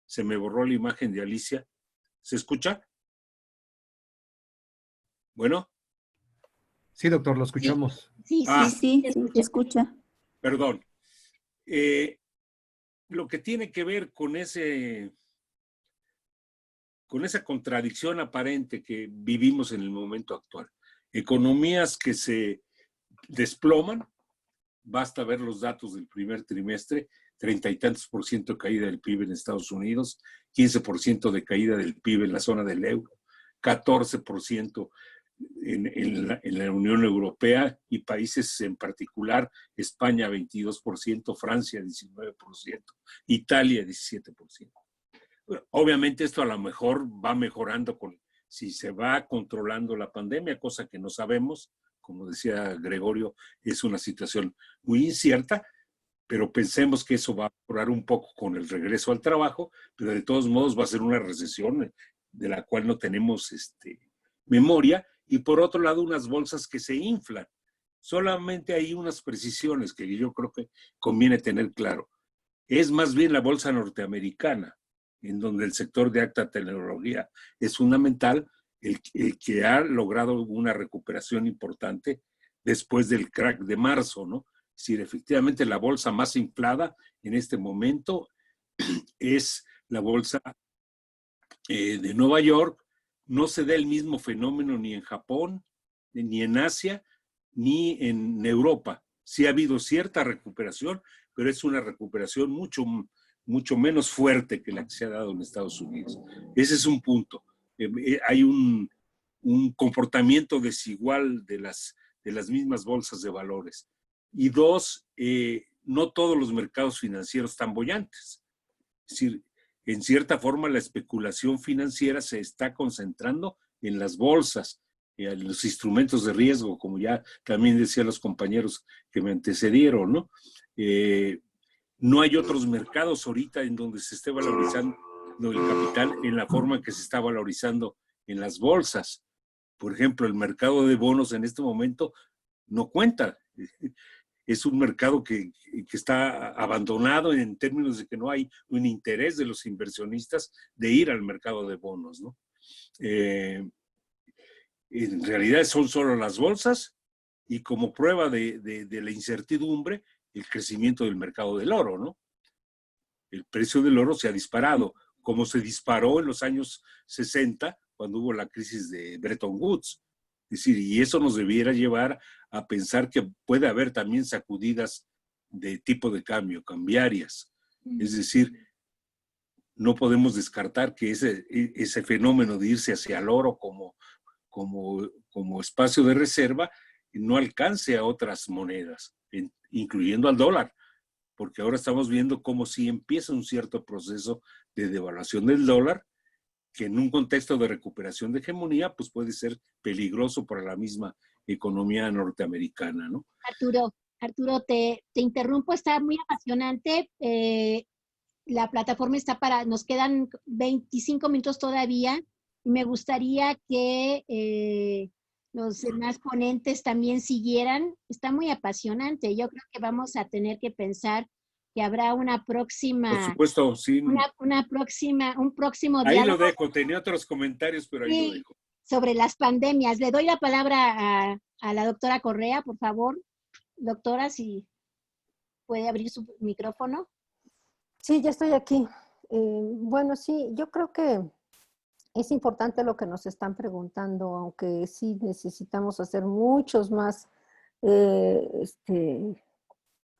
se me borró la imagen de Alicia. ¿Se escucha? Bueno. Sí, doctor, lo escuchamos. Sí, Sí, se escucha. Perdón. Lo que tiene que ver con esa contradicción aparente que vivimos en el momento actual. Economías que se desploman, basta ver los datos del primer trimestre, 30 y tantos % de caída del PIB en Estados Unidos, 15% de caída del PIB en la zona del euro, 14% en la Unión Europea y países en particular, España 22%, Francia 19%, Italia 17%. Obviamente esto a lo mejor va mejorando si se va controlando la pandemia, cosa que no sabemos. Como decía Gregorio, es una situación muy incierta, pero pensemos que eso va a mejorar un poco con el regreso al trabajo, pero de todos modos va a ser una recesión de la cual no tenemos memoria, y por otro lado unas bolsas que se inflan. Solamente hay unas precisiones que yo creo que conviene tener claro. Es más bien la bolsa norteamericana, en donde el sector de alta tecnología es fundamental, el que ha logrado una recuperación importante después del crack de marzo, ¿no? Es decir, efectivamente la bolsa más inflada en este momento es la bolsa de Nueva York. No se da el mismo fenómeno ni en Japón, ni en Asia, ni en Europa. Sí ha habido cierta recuperación, pero es una recuperación mucho menos fuerte que la que se ha dado en Estados Unidos. Ese es un punto. Hay un comportamiento desigual de las mismas bolsas de valores. Y dos, no todos los mercados financieros están bollantes. Es decir, en cierta forma la especulación financiera se está concentrando en las bolsas, en los instrumentos de riesgo, como ya también decían los compañeros que me antecedieron, ¿no? No hay otros mercados ahorita en donde se esté valorizando el capital en la forma en que se está valorizando en las bolsas. Por ejemplo, el mercado de bonos en este momento no cuenta. Es un mercado que está abandonado en términos de que no hay un interés de los inversionistas de ir al mercado de bonos, ¿no? En realidad son solo las bolsas y como prueba de la incertidumbre, el crecimiento del mercado del oro, ¿no? El precio del oro se ha disparado, como se disparó en los años 60, cuando hubo la crisis de Bretton Woods. Es decir, y eso nos debiera llevar a pensar que puede haber también sacudidas de tipo de cambio, cambiarias. Es decir, no podemos descartar que ese fenómeno de irse hacia el oro como espacio de reserva no alcance a otras monedas, incluyendo al dólar, porque ahora estamos viendo cómo sí empieza un cierto proceso de devaluación del dólar, que en un contexto de recuperación de hegemonía, pues puede ser peligroso para la misma economía norteamericana, ¿no? Arturo, te interrumpo, está muy apasionante. La plataforma está nos quedan 25 minutos todavía, y me gustaría que los demás ponentes también siguieran. Está muy apasionante. Yo creo que vamos a tener que pensar que habrá una próxima. Por supuesto, sí. Un próximo ahí diálogo. Lo dejo, tenía otros comentarios, pero ahí lo dejo. Sobre las pandemias. Le doy la palabra a la doctora Correa, por favor. Doctora, si puede abrir su micrófono. Sí, ya estoy aquí. Bueno, sí, yo creo que es importante lo que nos están preguntando, aunque sí necesitamos hacer muchos más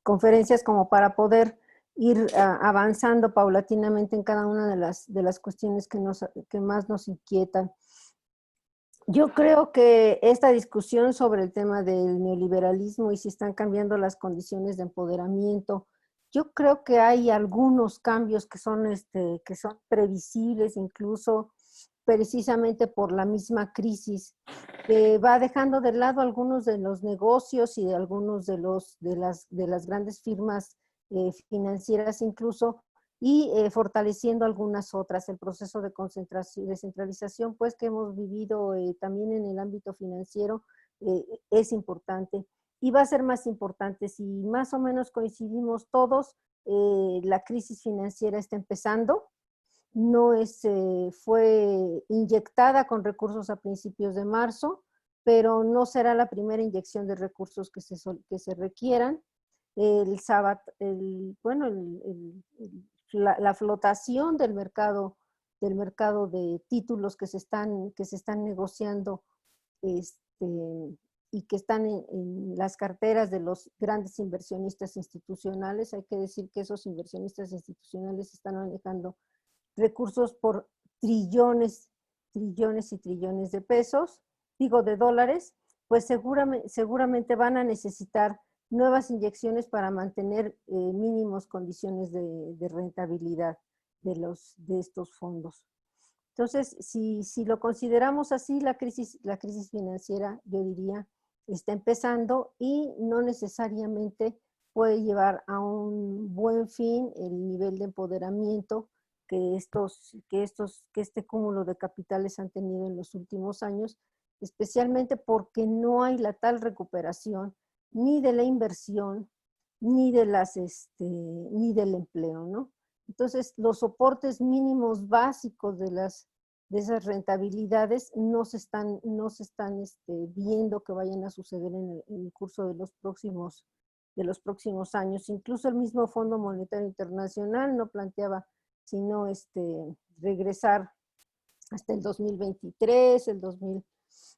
conferencias como para poder ir avanzando paulatinamente en cada una de las cuestiones que más nos inquietan. Yo creo que esta discusión sobre el tema del neoliberalismo y si están cambiando las condiciones de empoderamiento, yo creo que hay algunos cambios que son previsibles, incluso precisamente por la misma crisis, que va dejando de lado algunos de los negocios y de algunos de las grandes firmas financieras incluso, y fortaleciendo algunas otras. El proceso de concentración, descentralización, pues, que hemos vivido también en el ámbito financiero es importante. Y va a ser más importante si más o menos coincidimos todos, la crisis financiera está empezando, no fue inyectada con recursos a principios de marzo, pero no será la primera inyección de recursos que se requieran. La flotación del mercado de títulos que se están negociando y que están en las carteras de los grandes inversionistas institucionales. Hay que decir que esos inversionistas institucionales están manejando recursos por trillones y trillones de pesos, de dólares, pues seguramente van a necesitar nuevas inyecciones para mantener mínimos condiciones de rentabilidad de estos fondos. Entonces, si lo consideramos así, la crisis financiera, yo diría, está empezando y no necesariamente puede llevar a un buen fin el nivel de empoderamiento que este cúmulo de capitales han tenido en los últimos años, especialmente porque no hay la tal recuperación ni de la inversión, ni del empleo, ¿no? Entonces, los soportes mínimos básicos de esas rentabilidades no se están viendo que vayan a suceder en el curso de los próximos años. Incluso el mismo Fondo Monetario Internacional no planteaba sino regresar hasta el 2023,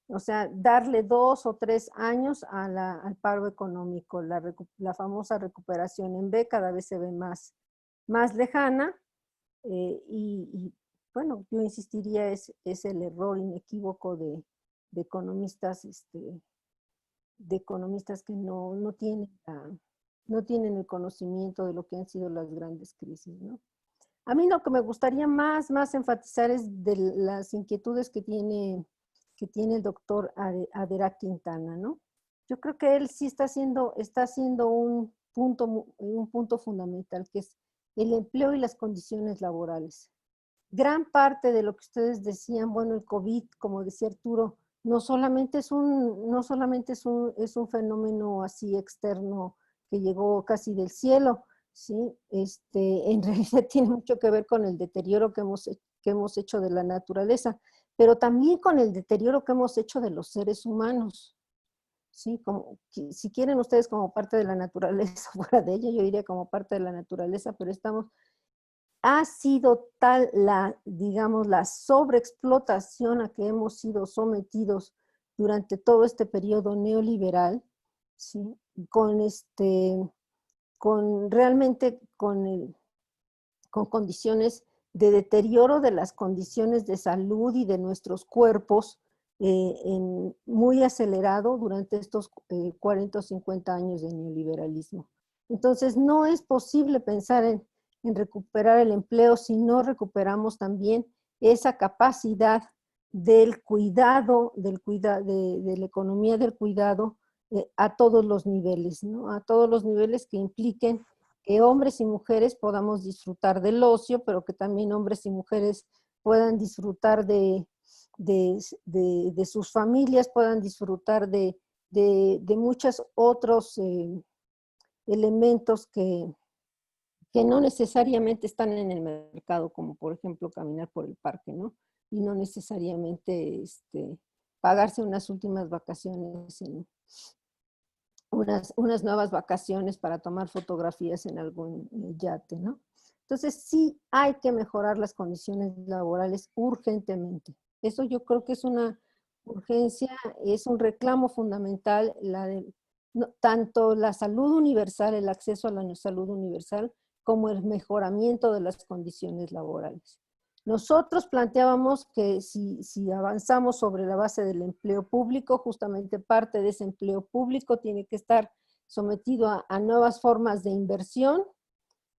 o sea, darle 2 o 3 años al paro económico. La famosa recuperación en B cada vez se ve más lejana, y bueno, yo insistiría, es el error inequívoco de economistas, que no tienen el conocimiento de lo que han sido las grandes crisis, ¿no? A mí lo que me gustaría más enfatizar es de las inquietudes que tiene el doctor Adera Quintana, ¿no? Yo creo que él sí está haciendo un punto fundamental, que es el empleo y las condiciones laborales. Gran parte de lo que ustedes decían, bueno, el COVID, como decía Arturo, no solamente es un fenómeno así externo que llegó casi del cielo, ¿sí? En realidad tiene mucho que ver con el deterioro que hemos hecho de la naturaleza, pero también con el deterioro que hemos hecho de los seres humanos, ¿sí? Si quieren ustedes como parte de la naturaleza, fuera de ella, yo diría como parte de la naturaleza, pero ha sido tal la sobreexplotación a que hemos sido sometidos durante todo este periodo neoliberal, ¿sí? Realmente con condiciones de deterioro de las condiciones de salud y de nuestros cuerpos muy acelerado durante estos 40 o 50 años de neoliberalismo. Entonces, no es posible pensar en recuperar el empleo si no recuperamos también esa capacidad del cuidado, de la economía del cuidado a todos los niveles, ¿no? A todos los niveles que impliquen que hombres y mujeres podamos disfrutar del ocio, pero que también hombres y mujeres puedan disfrutar de sus familias, puedan disfrutar de muchos otros elementos que no necesariamente están en el mercado, como por ejemplo caminar por el parque, ¿no? Y no necesariamente pagarse unas últimas vacaciones, unas nuevas vacaciones para tomar fotografías en algún yate, ¿no? Entonces sí hay que mejorar las condiciones laborales urgentemente. Eso yo creo que es una urgencia, es un reclamo fundamental, tanto la salud universal, el acceso a la salud universal, como el mejoramiento de las condiciones laborales. Nosotros planteábamos que si avanzamos sobre la base del empleo público, justamente parte de ese empleo público tiene que estar sometido a nuevas formas de inversión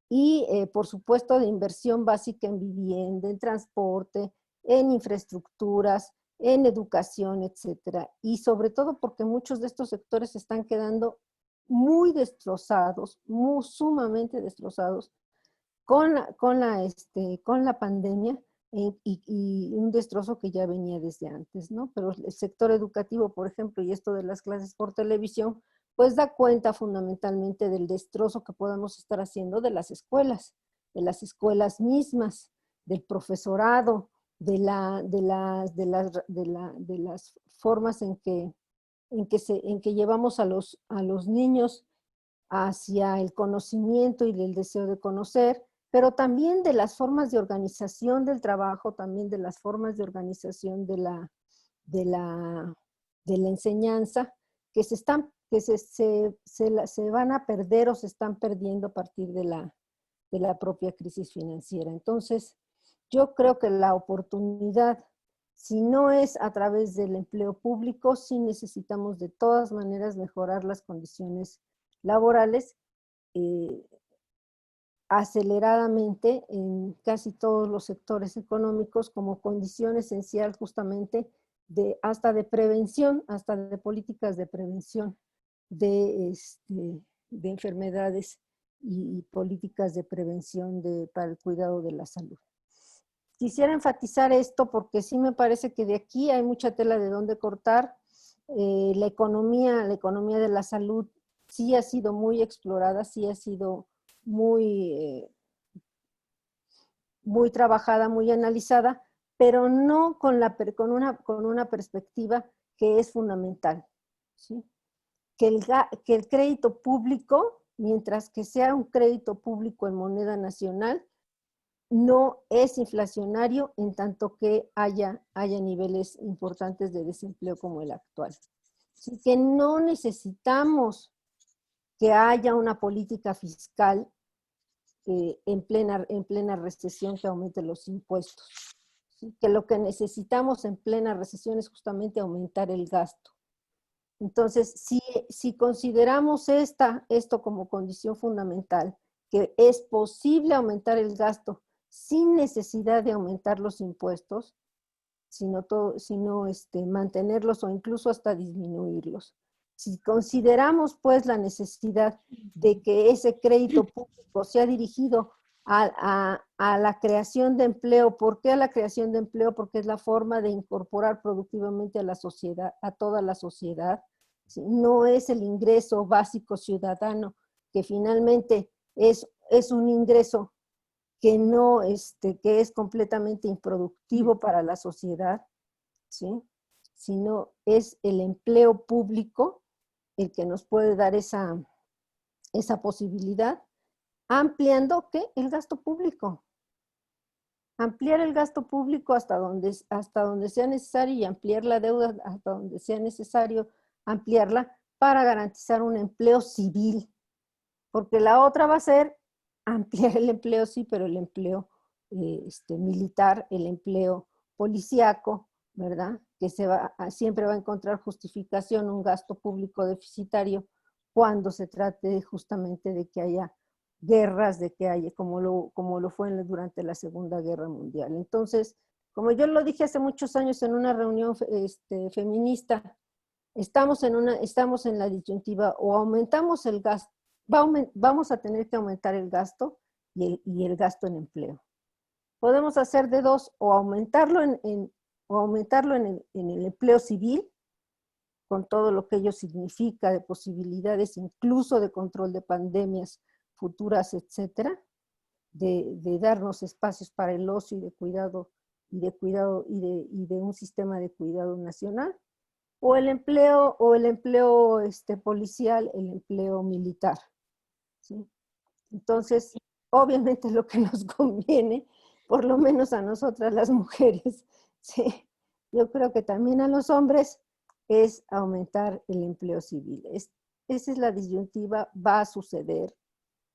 y, por supuesto, de inversión básica en vivienda, en transporte, en infraestructuras, en educación, etcétera. Y sobre todo porque muchos de estos sectores están quedando muy destrozados, sumamente destrozados con la pandemia y un destrozo que ya venía desde antes, ¿no? Pero el sector educativo, por ejemplo, y esto de las clases por televisión, pues da cuenta fundamentalmente del destrozo que podamos estar haciendo de las escuelas mismas, del profesorado, de las formas en que llevamos a los niños hacia el conocimiento y el deseo de conocer, pero también de las formas de organización del trabajo, también de las formas de organización de la enseñanza, que se van a perder o se están perdiendo a partir de la propia crisis financiera. Entonces, yo creo que la oportunidad, si no es a través del empleo público, sí necesitamos de todas maneras mejorar las condiciones laborales aceleradamente en casi todos los sectores económicos como condición esencial justamente hasta de prevención, hasta de políticas de prevención de enfermedades y políticas de prevención para el cuidado de la salud. Quisiera enfatizar esto porque sí me parece que de aquí hay mucha tela de dónde cortar. La economía de la salud sí ha sido muy explorada, sí ha sido muy trabajada, muy analizada, pero no con una perspectiva que es fundamental, ¿sí? Que el crédito público, mientras que sea un crédito público en moneda nacional, no es inflacionario en tanto que haya niveles importantes de desempleo como el actual. Así que no necesitamos que haya una política fiscal en plena recesión que aumente los impuestos. ¿Sí? Que lo que necesitamos en plena recesión es justamente aumentar el gasto. Entonces, si consideramos esto como condición fundamental, que es posible aumentar el gasto sin necesidad de aumentar los impuestos, sino mantenerlos o incluso hasta disminuirlos. Si consideramos pues la necesidad de que ese crédito público sea dirigido a la creación de empleo, ¿por qué a la creación de empleo? Porque es la forma de incorporar productivamente a la sociedad, a toda la sociedad. ¿Sí? No es el ingreso básico ciudadano, que finalmente es un ingreso que no, que es completamente improductivo para la sociedad, ¿sí? Sino es el empleo público el que nos puede dar esa posibilidad, ampliando ¿qué? El gasto público. Ampliar el gasto público hasta donde sea necesario y ampliar la deuda hasta donde sea necesario ampliarla para garantizar un empleo civil. Porque la otra va a ser ampliar el empleo, sí, pero el empleo militar, el empleo policíaco, ¿verdad? Que siempre va a encontrar justificación un gasto público deficitario cuando se trate justamente de que haya guerras, de que haya, como lo fue durante la Segunda Guerra Mundial. Entonces, como yo lo dije hace muchos años en una reunión feminista, estamos en la disyuntiva, o aumentamos el gasto, vamos a tener que aumentar el gasto y el gasto en empleo. Podemos hacer de dos, o aumentarlo en el empleo civil, con todo lo que ello significa de posibilidades, incluso de control de pandemias futuras, etcétera, de darnos espacios para el ocio y de cuidado y de un sistema de cuidado nacional, o el empleo policial, el empleo militar, ¿sí? Entonces, obviamente lo que nos conviene, por lo menos a nosotras las mujeres, ¿sí? Yo creo que también a los hombres, es aumentar el empleo civil. Esa es la disyuntiva, va a suceder.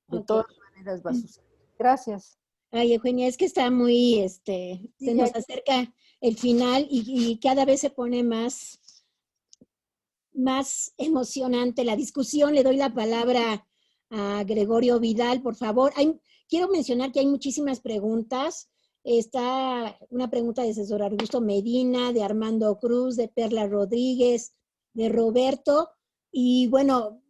De todas maneras va a suceder. Gracias. Ay, Eugenia, es que está muy, se nos acerca el final y cada vez se pone más emocionante la discusión. Le doy la palabra a Gregorio Vidal, por favor. Quiero mencionar que hay muchísimas preguntas. Está una pregunta de César Augusto Medina, de Armando Cruz, de Perla Rodríguez, de Roberto. Y bueno,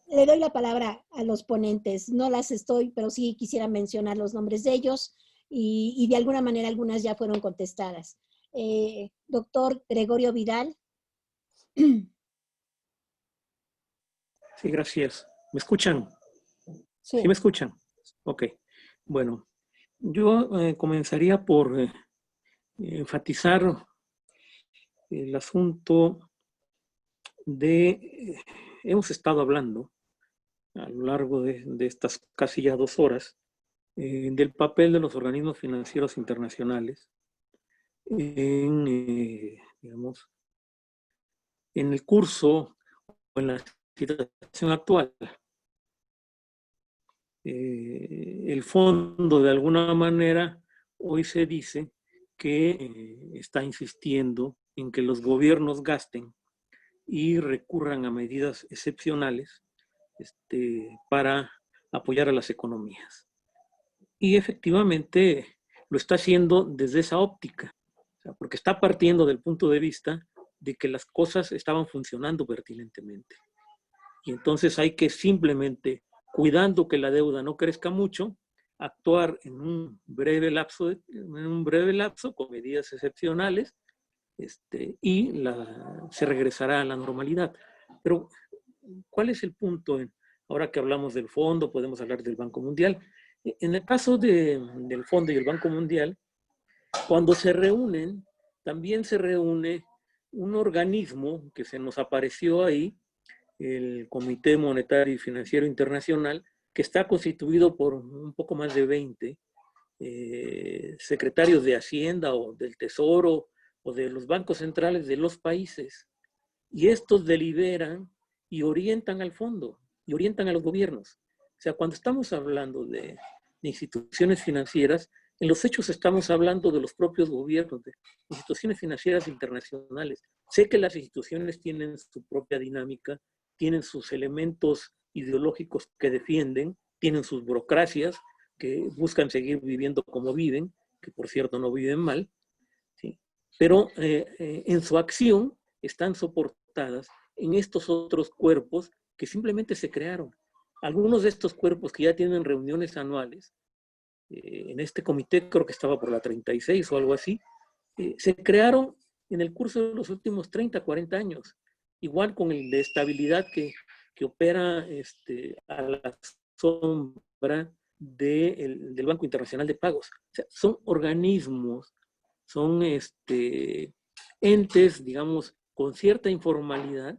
le doy la palabra a los ponentes. No las estoy, pero sí quisiera mencionar los nombres de ellos y de alguna manera algunas ya fueron contestadas. Doctor Gregorio Vidal. Sí, gracias. ¿Me escuchan? Sí. ¿Sí me escuchan? Ok. Bueno, yo comenzaría por enfatizar el asunto de, hemos estado hablando a lo largo de estas casi ya 2 horas, del papel de los organismos financieros internacionales en, digamos, en el curso o en la situación actual. El fondo, de alguna manera, hoy se dice que está insistiendo en que los gobiernos gasten y recurran a medidas excepcionales para apoyar a las economías. Y efectivamente lo está haciendo desde esa óptica, o sea, porque está partiendo del punto de vista de que las cosas estaban funcionando pertinentemente. Y entonces hay que simplemente, cuidando que la deuda no crezca mucho, actuar en un breve lapso con medidas excepcionales, y se regresará a la normalidad. Pero, ¿cuál es el punto? Ahora que hablamos del fondo, podemos hablar del Banco Mundial. En el caso del fondo y el Banco Mundial, cuando se reúnen, también se reúne un organismo que se nos apareció ahí, el Comité Monetario y Financiero Internacional, que está constituido por un poco más de 20 secretarios de Hacienda o del Tesoro o de los bancos centrales de los países. Y estos deliberan y orientan al fondo, y orientan a los gobiernos. O sea, cuando estamos hablando de instituciones financieras, en los hechos estamos hablando de los propios gobiernos, de instituciones financieras internacionales. Sé que las instituciones tienen su propia dinámica, tienen sus elementos ideológicos que defienden, tienen sus burocracias que buscan seguir viviendo como viven, que por cierto no viven mal, ¿sí? Pero en su acción están soportadas en estos otros cuerpos que simplemente se crearon. Algunos de estos cuerpos que ya tienen reuniones anuales, en este comité creo que estaba por la 36 o algo así, se crearon en el curso de los últimos 30, 40 años. Igual con el de estabilidad que opera a la sombra del Banco Internacional de Pagos. O sea, son organismos, son entes, digamos, con cierta informalidad,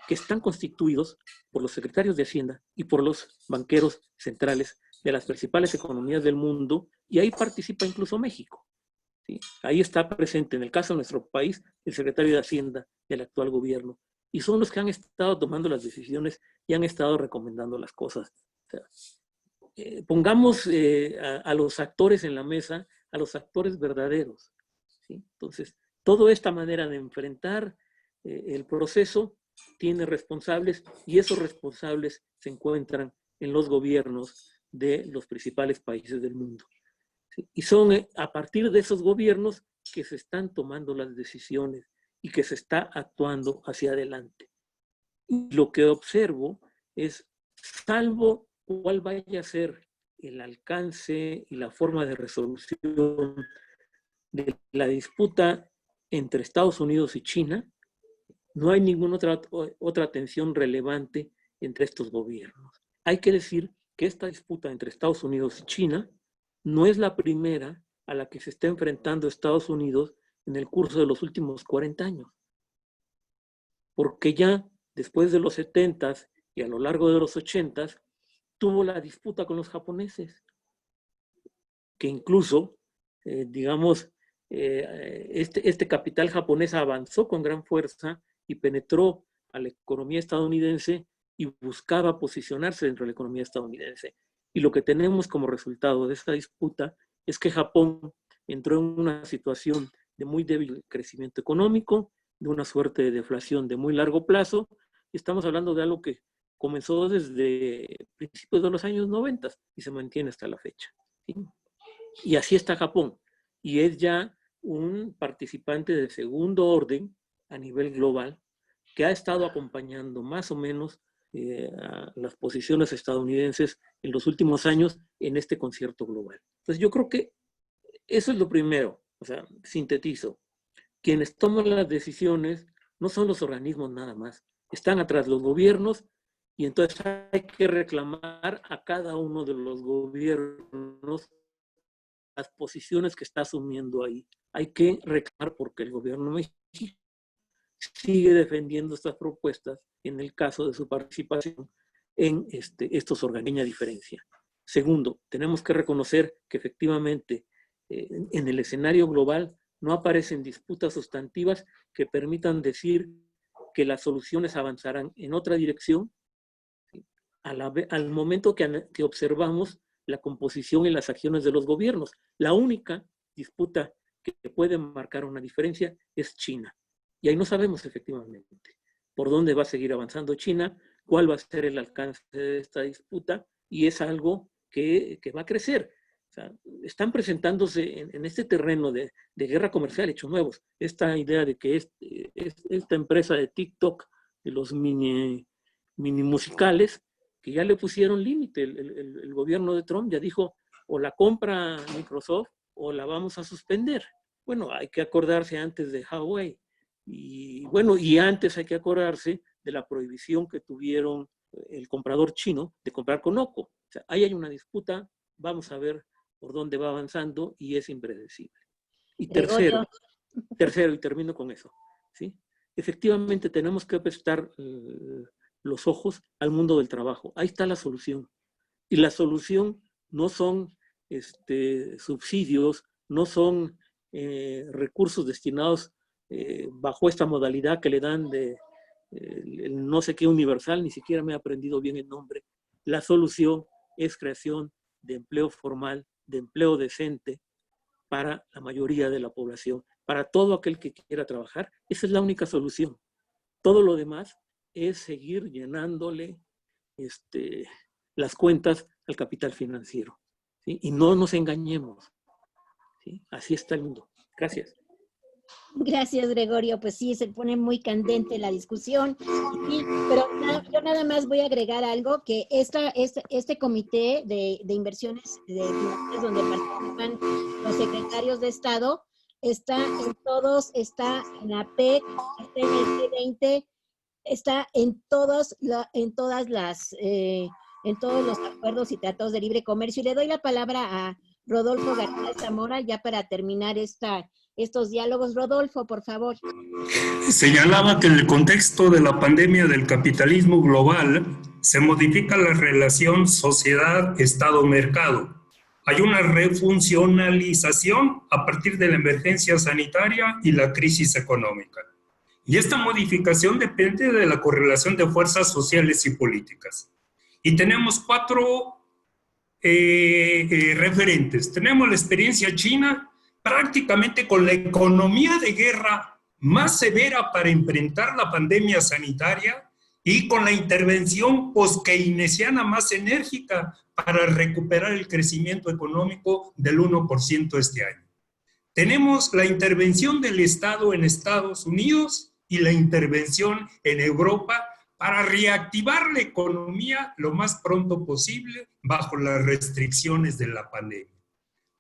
que están constituidos por los secretarios de Hacienda y por los banqueros centrales de las principales economías del mundo, y ahí participa incluso México. ¿Sí? Ahí está presente, en el caso de nuestro país, el secretario de Hacienda del actual gobierno, y son los que han estado tomando las decisiones y han estado recomendando las cosas. O sea, pongamos a los actores en la mesa, a los actores verdaderos. ¿Sí? Entonces, toda esta manera de enfrentar el proceso tiene responsables, y esos responsables se encuentran en los gobiernos de los principales países del mundo. ¿Sí? Y son a partir de esos gobiernos que se están tomando las decisiones y que se está actuando hacia adelante. Y lo que observo es, salvo cuál vaya a ser el alcance y la forma de resolución de la disputa entre Estados Unidos y China, no hay ninguna otra tensión relevante entre estos gobiernos. Hay que decir que esta disputa entre Estados Unidos y China no es la primera a la que se está enfrentando Estados Unidos en el curso de los últimos 40 años. Porque ya después de los 70s y a lo largo de los 80s, tuvo la disputa con los japoneses, que incluso, digamos, este capital japonés avanzó con gran fuerza y penetró a la economía estadounidense y buscaba posicionarse dentro de la economía estadounidense. Y lo que tenemos como resultado de esta disputa es que Japón entró en una situación de muy débil crecimiento económico, de una suerte de deflación de muy largo plazo, y estamos hablando de algo que comenzó desde principios de los años 90 y se mantiene hasta la fecha. ¿Sí? Y así está Japón, y es ya un participante de segundo orden a nivel global, que ha estado acompañando más o menos a las posiciones estadounidenses en los últimos años en este concierto global. Entonces yo creo que eso es lo primero. O sea, sintetizo. Quienes toman las decisiones no son los organismos nada más, están atrás los gobiernos, y entonces hay que reclamar a cada uno de los gobiernos las posiciones que está asumiendo ahí. hay que reclamar porque el gobierno mexicano sigue defendiendo estas propuestas en el caso de su participación en estos organismos. Diferencia. Segundo, tenemos que reconocer que efectivamente en el escenario global no aparecen disputas sustantivas que permitan decir que las soluciones avanzarán en otra dirección al momento que observamos la composición y las acciones de los gobiernos. La única disputa que puede marcar una diferencia es China. Y ahí no sabemos efectivamente por dónde va a seguir avanzando China, cuál va a ser el alcance de esta disputa, y es algo que va a crecer. O sea, están presentándose en este terreno de guerra comercial hechos nuevos. Esta idea de que esta empresa de TikTok, de los mini musicales, que ya le pusieron límite. El gobierno de Trump ya dijo, o la compra Microsoft o la vamos a suspender. Bueno, hay que acordarse antes de Huawei. Y bueno, y antes hay que acordarse de la prohibición que tuvieron el comprador chino de comprar con OCO. O sea, ahí hay una disputa, vamos a ver por dónde va avanzando y es impredecible. Y tercero, y termino con eso, ¿sí? Efectivamente tenemos que prestar los ojos al mundo del trabajo. Ahí está la solución. Y la solución no son subsidios, no son recursos destinados bajo esta modalidad que le dan de el no sé qué universal, ni siquiera me he aprendido bien el nombre. La solución es creación de empleo formal, de empleo decente para la mayoría de la población, para todo aquel que quiera trabajar. Esa es la única solución. Todo lo demás es seguir llenándole las cuentas al capital financiero, ¿sí? Y no nos engañemos, ¿sí? Así está el mundo. Gracias. Gracias, Gregorio. Pues sí, se pone muy candente la discusión. Sí, pero yo nada más voy a agregar algo, que este comité de inversiones financieras donde participan los secretarios de Estado está en todos, está en la PEC, está en el G20, está en todos los acuerdos y tratados de libre comercio. Y le doy la palabra a Rodolfo García Zamora ya para terminar estos diálogos. Rodolfo, por favor. Señalaba que en el contexto de la pandemia del capitalismo global se modifica la relación sociedad-estado-mercado. Hay una refuncionalización a partir de la emergencia sanitaria y la crisis económica. Y esta modificación depende de la correlación de fuerzas sociales y políticas. Y tenemos 4 referentes. Tenemos la experiencia china, prácticamente con la economía de guerra más severa para enfrentar la pandemia sanitaria y con la intervención post-keynesiana más enérgica para recuperar el crecimiento económico del 1% este año. Tenemos la intervención del Estado en Estados Unidos y la intervención en Europa para reactivar la economía lo más pronto posible bajo las restricciones de la pandemia.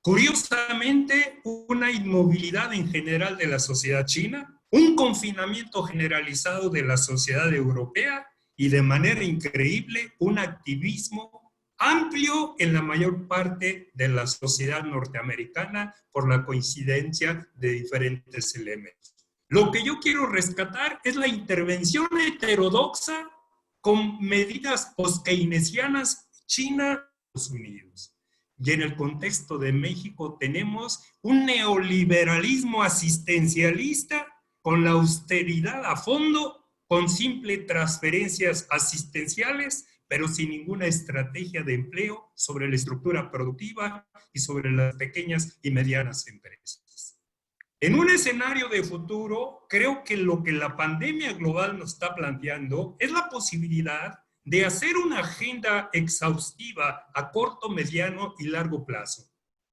Curiosamente, una inmovilidad en general de la sociedad china, un confinamiento generalizado de la sociedad europea y de manera increíble un activismo amplio en la mayor parte de la sociedad norteamericana por la coincidencia de diferentes elementos. Lo que yo quiero rescatar es la intervención heterodoxa con medidas post-keynesianas China y Estados Unidos. Y en el contexto de México tenemos un neoliberalismo asistencialista con la austeridad a fondo, con simples transferencias asistenciales, pero sin ninguna estrategia de empleo sobre la estructura productiva y sobre las pequeñas y medianas empresas. En un escenario de futuro, creo que lo que la pandemia global nos está planteando es la posibilidad de hacer una agenda exhaustiva a corto, mediano y largo plazo.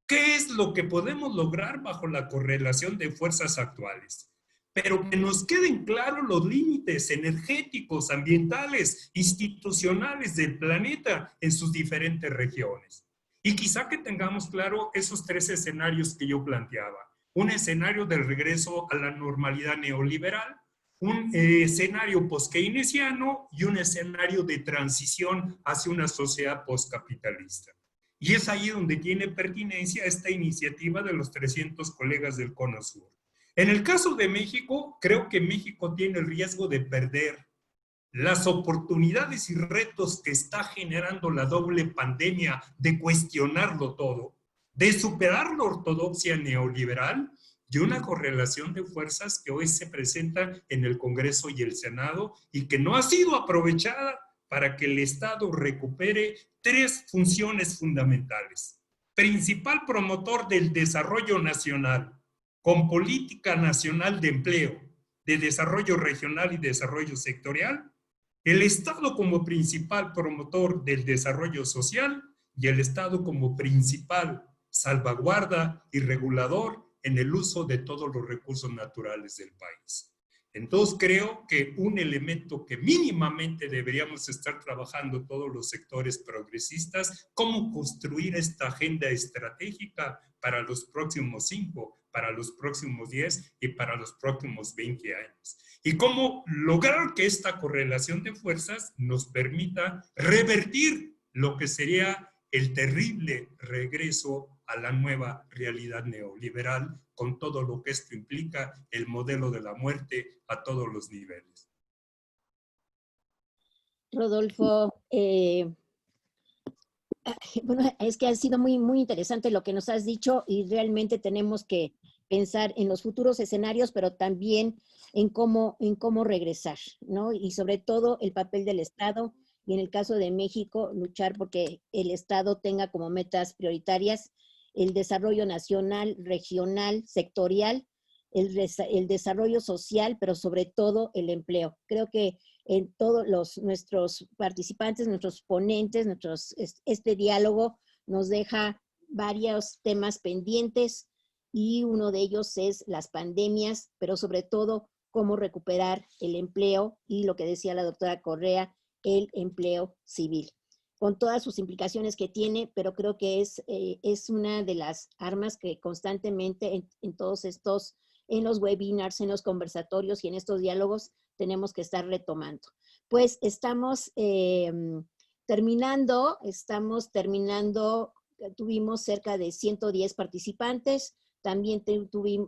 ¿Qué es lo que podemos lograr bajo la correlación de fuerzas actuales? Pero que nos queden claros los límites energéticos, ambientales, institucionales del planeta en sus diferentes regiones. Y quizá que tengamos claro esos 3 escenarios que yo planteaba. Un escenario del regreso a la normalidad neoliberal, un escenario post-keynesiano y un escenario de transición hacia una sociedad post-capitalista. Y es ahí donde tiene pertinencia esta iniciativa de los 300 colegas del Cono Sur. En el caso de México, creo que México tiene el riesgo de perder las oportunidades y retos que está generando la doble pandemia, de cuestionarlo todo, de superar la ortodoxia neoliberal y una correlación de fuerzas que hoy se presenta en el Congreso y el Senado y que no ha sido aprovechada para que el Estado recupere 3 funciones fundamentales. Principal promotor del desarrollo nacional, con política nacional de empleo, de desarrollo regional y desarrollo sectorial, el Estado como principal promotor del desarrollo social y el Estado como principal salvaguarda y regulador en el uso de todos los recursos naturales del país. Entonces creo que un elemento que mínimamente deberíamos estar trabajando todos los sectores progresistas, cómo construir esta agenda estratégica para los próximos 5, para los próximos 10 y para los próximos 20 años. Y cómo lograr que esta correlación de fuerzas nos permita revertir lo que sería el terrible regreso a la nueva realidad neoliberal, con todo lo que esto implica, el modelo de la muerte a todos los niveles. Rodolfo, bueno, es que ha sido muy interesante lo que nos has dicho y realmente tenemos que pensar en los futuros escenarios, pero también en cómo regresar, ¿no? Y sobre todo el papel del Estado y en el caso de México, luchar porque el Estado tenga como metas prioritarias el desarrollo nacional, regional, sectorial, el desarrollo social, pero sobre todo el empleo. Creo que en todos nuestros participantes, nuestros ponentes, este diálogo nos deja varios temas pendientes y uno de ellos es las pandemias, pero sobre todo cómo recuperar el empleo y lo que decía la doctora Correa, el empleo civil, con todas sus implicaciones que tiene, pero creo que es una de las armas que constantemente en todos estos, en los webinars, en los conversatorios y en estos diálogos tenemos que estar retomando. Pues estamos terminando, tuvimos cerca de 110 participantes, también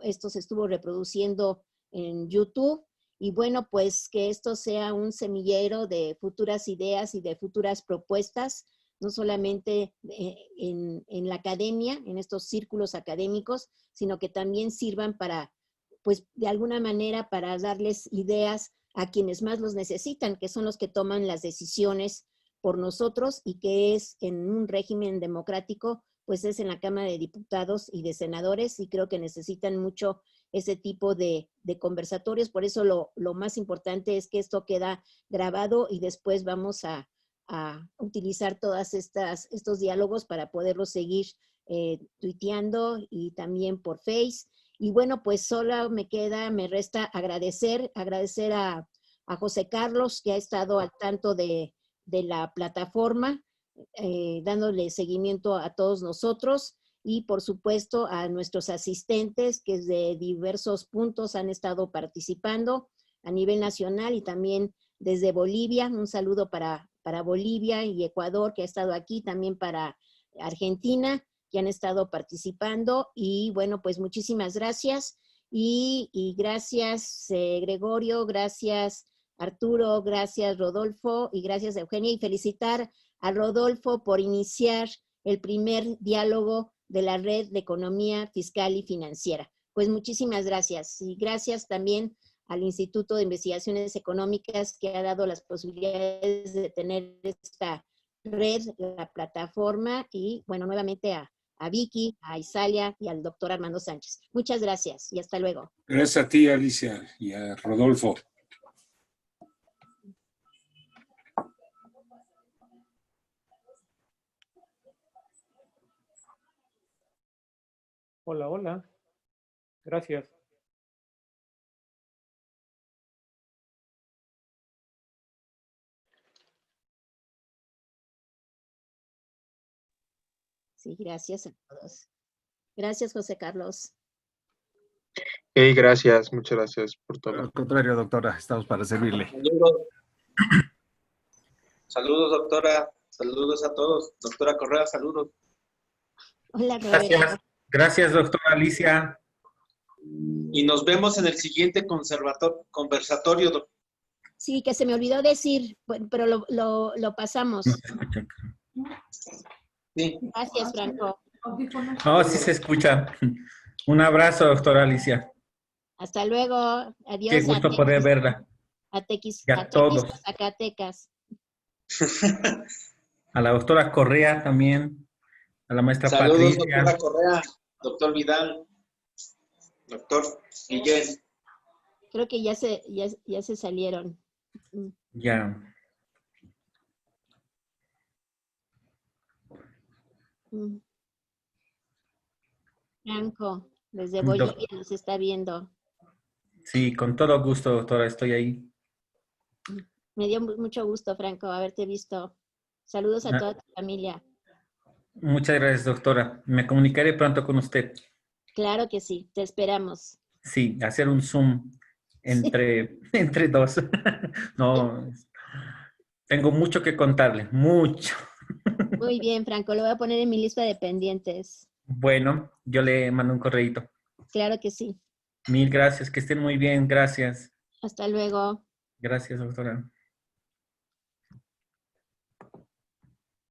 esto se estuvo reproduciendo en YouTube, y bueno, pues que esto sea un semillero de futuras ideas y de futuras propuestas, no solamente en la academia, en estos círculos académicos, sino que también sirvan para, pues de alguna manera, para darles ideas a quienes más los necesitan, que son los que toman las decisiones por nosotros y que es en un régimen democrático, pues es en la Cámara de Diputados y de Senadores, y creo que necesitan mucho ese tipo de conversatorios. Por eso lo más importante es que esto queda grabado y después vamos a utilizar todas estos diálogos para poderlos seguir tuiteando y también por Face. Y bueno, pues solo me resta agradecer a José Carlos, que ha estado al tanto de la plataforma, dándole seguimiento a todos nosotros, y por supuesto a nuestros asistentes que desde diversos puntos han estado participando a nivel nacional y también desde Bolivia. Un saludo para Bolivia y Ecuador, que ha estado aquí, también para Argentina, que han estado participando. Y bueno, pues muchísimas gracias. Y gracias Gregorio, gracias Arturo, gracias Rodolfo y gracias Eugenia. Y felicitar a Rodolfo por iniciar el primer diálogo de la Red de Economía Fiscal y Financiera. Pues muchísimas gracias. Y gracias también al Instituto de Investigaciones Económicas, que ha dado las posibilidades de tener esta red, la plataforma, y bueno, nuevamente a Vicky, a Isalia y al doctor Armando Sánchez. Muchas gracias y hasta luego. Gracias a ti, Alicia, y a Rodolfo. Hola, hola. Gracias. Sí, gracias a todos. Gracias, José Carlos. Hey, gracias, muchas gracias por todo. Al contrario, doctora, estamos para servirle. Saludos. Saludos, doctora. Saludos a todos. Doctora Correa, saludos. Hola, Roberto. Gracias. Gracias, doctora Alicia. Y nos vemos en el siguiente conversatorio. Sí, que se me olvidó decir, pero lo pasamos. No se escucha. Sí. Gracias, Franco. No, sí se escucha. Un abrazo, doctora Alicia. Hasta luego. Qué Adiós. gusto poder verla. A Tequis, Y a todos. Zacatecas. A la doctora Correa también. A la maestra Saludos, Patricia. doctora Correa, doctor Vidal, doctor Guillén. Creo que ya se salieron. Ya. Franco, desde Bolivia nos está viendo. Sí, con todo gusto, doctora, estoy ahí. Me dio mucho gusto, Franco, haberte visto. Saludos a toda tu familia. Muchas gracias, doctora. Me comunicaré pronto con usted. Claro que sí, te esperamos. Sí, hacer un Zoom entre dos. No, tengo mucho que contarle, mucho. Muy bien, Franco, lo voy a poner en mi lista de pendientes. Bueno, yo le mando un correíto. Claro que sí. Mil gracias, que estén muy bien, gracias. Hasta luego. Gracias, doctora.